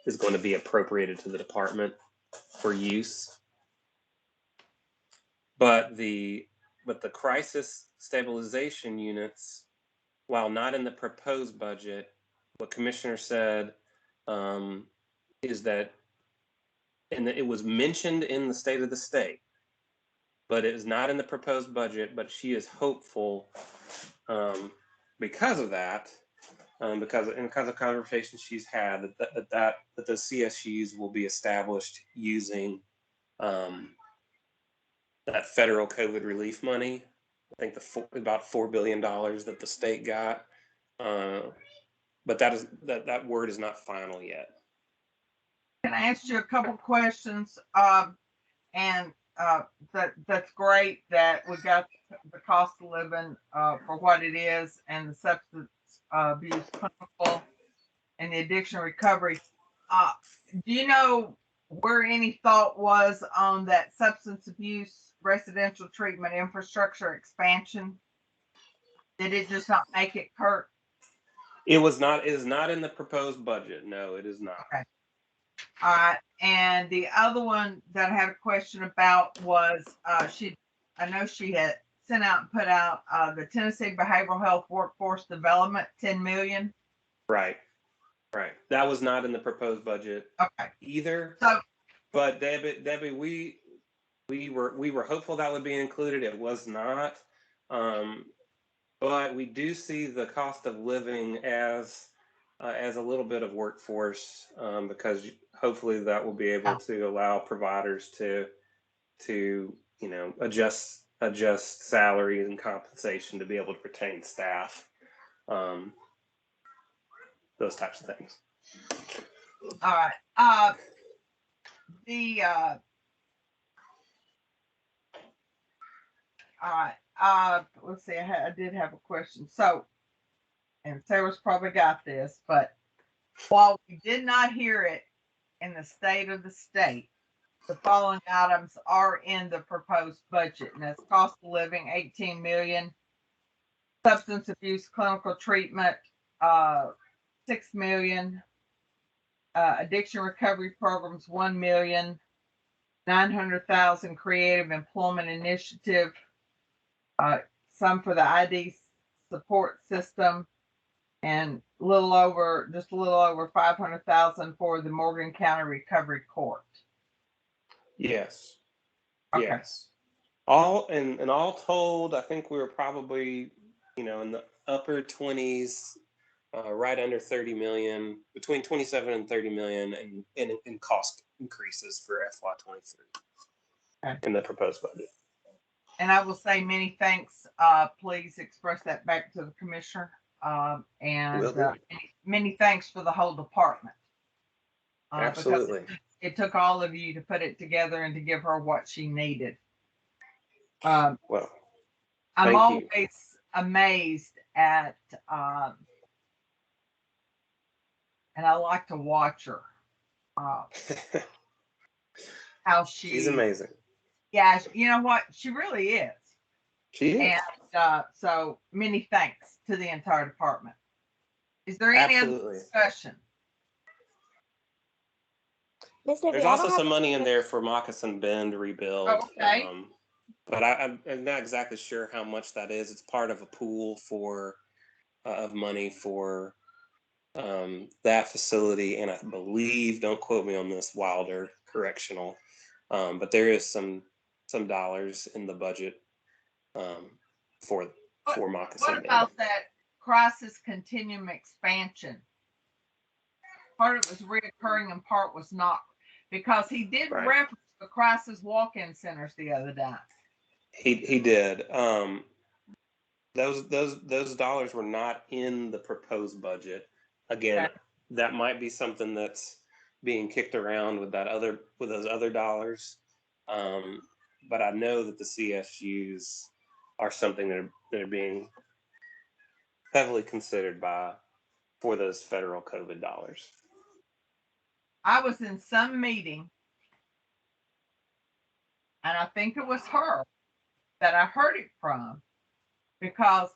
is going to be appropriated to the department for use. But the crisis stabilization units, while not in the proposed budget, what Commissioner said is that, and it was mentioned in the State of the State, but it is not in the proposed budget. But she is hopeful because of that, because of conversations she's had that the CSUs will be established using that federal COVID relief money. I think about $4 billion that the state got, but that word is not final yet. Can I ask you a couple questions? That's great that we got the cost of living for what it is, and the substance abuse clinical and the addiction recovery. Do you know where any thought was on that substance abuse residential treatment infrastructure expansion? Did it just not make it, Kurt? It is not in the proposed budget. No, it is not. Okay. All right. And the other one that I had a question about was I know she had sent out and put out the Tennessee Behavioral Health Workforce Development, 10 million. Right. That was not in the proposed budget either. So, but Debbie, we were hopeful that would be included. It was not. But we do see the cost of living as a little bit of workforce, because hopefully that will be able to allow providers to adjust salaries and compensation to be able to retain staff, those types of things. All right. Let's see. I did have a question. So, and Sarah's probably got this, but while we did not hear it in the state of the state, the following items are in the proposed budget, and that's cost of living, 18 million, substance abuse clinical treatment, 6 million, addiction recovery programs, 1 million, 900,000 creative employment initiative, some for the ID support system, and just a little over 500,000 for the Morgan County Recovery Court. Yes. Okay. Yes. All told, I think we were probably, in the upper 20s, right under 30 million, between 27 and 30 million in cost increases for FY23 in the proposed budget. And I will say many thanks. Please express that back to the commissioner. And many thanks for the whole department. Absolutely. It took all of you to put it together and to give her what she needed. Well, I'm always amazed at, and I like to watch her. How she's amazing. Yeah, you know what? She really is. She is. And so many thanks to the entire department. Is there any other discussion? There's also some money in there for Moccasin Bend rebuild. Oh, okay. But I'm not exactly sure how much that is. It's part of a pool of money for that facility, and I believe, don't quote me on this, Wilder Correctional, but there is some dollars in the budget for Moccasin Bend. What about that crisis continuum expansion? Part of it was reoccurring and part was not, because he did reference the crisis walk-in centers the other day. He did. Those dollars were not in the proposed budget. Again, that might be something that's being kicked around with those other dollars. But I know that the CSUs are something that are being heavily considered for those federal COVID dollars. I was in some meeting, and I think it was her that I heard it from, because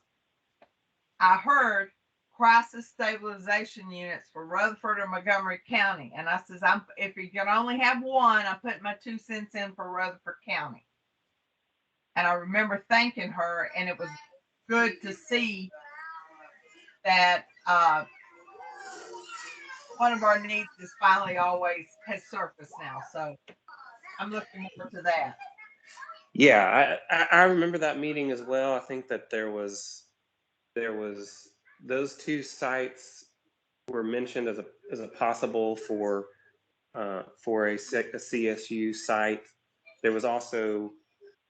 I heard crisis stabilization units for Rutherford or Montgomery County. And I says, if you can only have one, I put my 2 cents in for Rutherford County. And I remember thanking her, and it was good to see that one of our needs is finally always has surfaced now. So I'm looking forward to that. Yeah, I remember that meeting as well. I think that there was those two sites were mentioned as a possible for a CSU site. There was also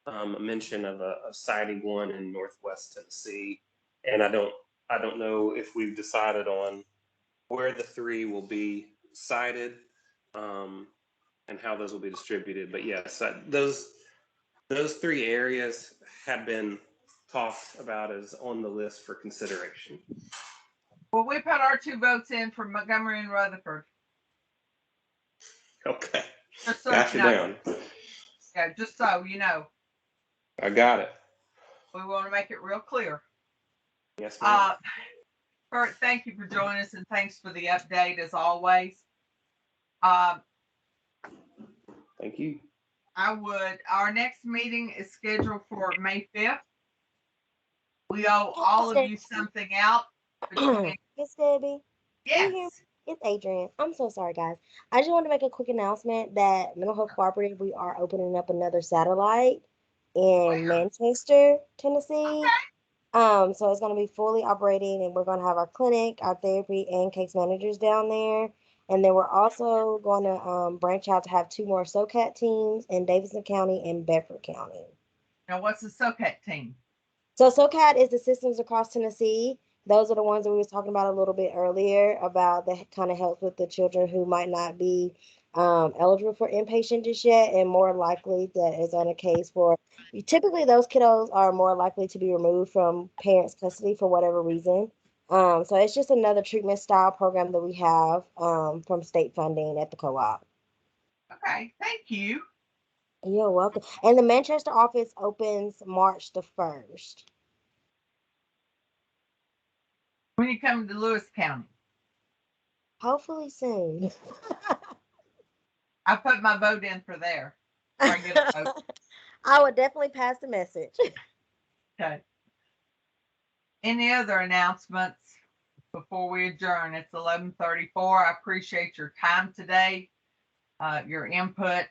a mention of a siting one in Northwest Tennessee, and I don't know if we've decided on where the three will be sited, and how those will be distributed. But yes, those three areas have been talked about as on the list for consideration. Well, we put our 2 votes in for Montgomery and Rutherford. Okay. Just so Got you down. Yeah, just so you know. I got it. We want to make it real clear. Yes, ma'am. Kurt, thank you for joining us, and thanks for the update as always. Thank you. Our next meeting is scheduled for May 5th. We owe all of you something out. Miss Debbie. Yes. It's Adrian. I'm so sorry, guys. I just want to make a quick announcement that Mental Health Cooperative, we are opening up another satellite in Manchester, Tennessee. So it's going to be fully operating, and we're going to have our clinic, our therapy, and case managers down there. And then we're also going to branch out to have 2 more SOCAT teams in Davidson County and Bedford County. Now, what's the SOCAT team? So SOCAT is the systems across Tennessee. Those are the ones that we was talking about a little bit earlier about that kind of helps with the children who might not be eligible for inpatient just yet, and more likely that is on a case for, typically those kiddos are more likely to be removed from parents' custody for whatever reason. So it's just another treatment style program that we have from state funding at the co-op. Okay, thank you. You're welcome. And the Manchester office opens March the 1st. When you come to Lewis County? Hopefully soon. I put my vote in for there. I get a vote. I would definitely pass the message. Okay. Any other announcements before we adjourn? It's 11:34. I appreciate your time today, your input.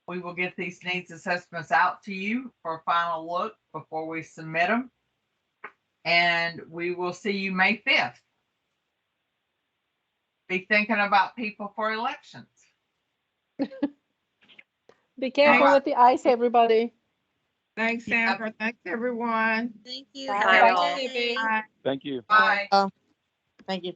We will get these needs assessments out to you for a final look before we submit them. And we will see you May 5th. Be thinking about people for elections. Be careful with the ice, everybody. Thanks, Amber. Thanks, everyone. Thank you. Bye. Have a Bye. good day. Bye. Thank you. Bye. Thank you.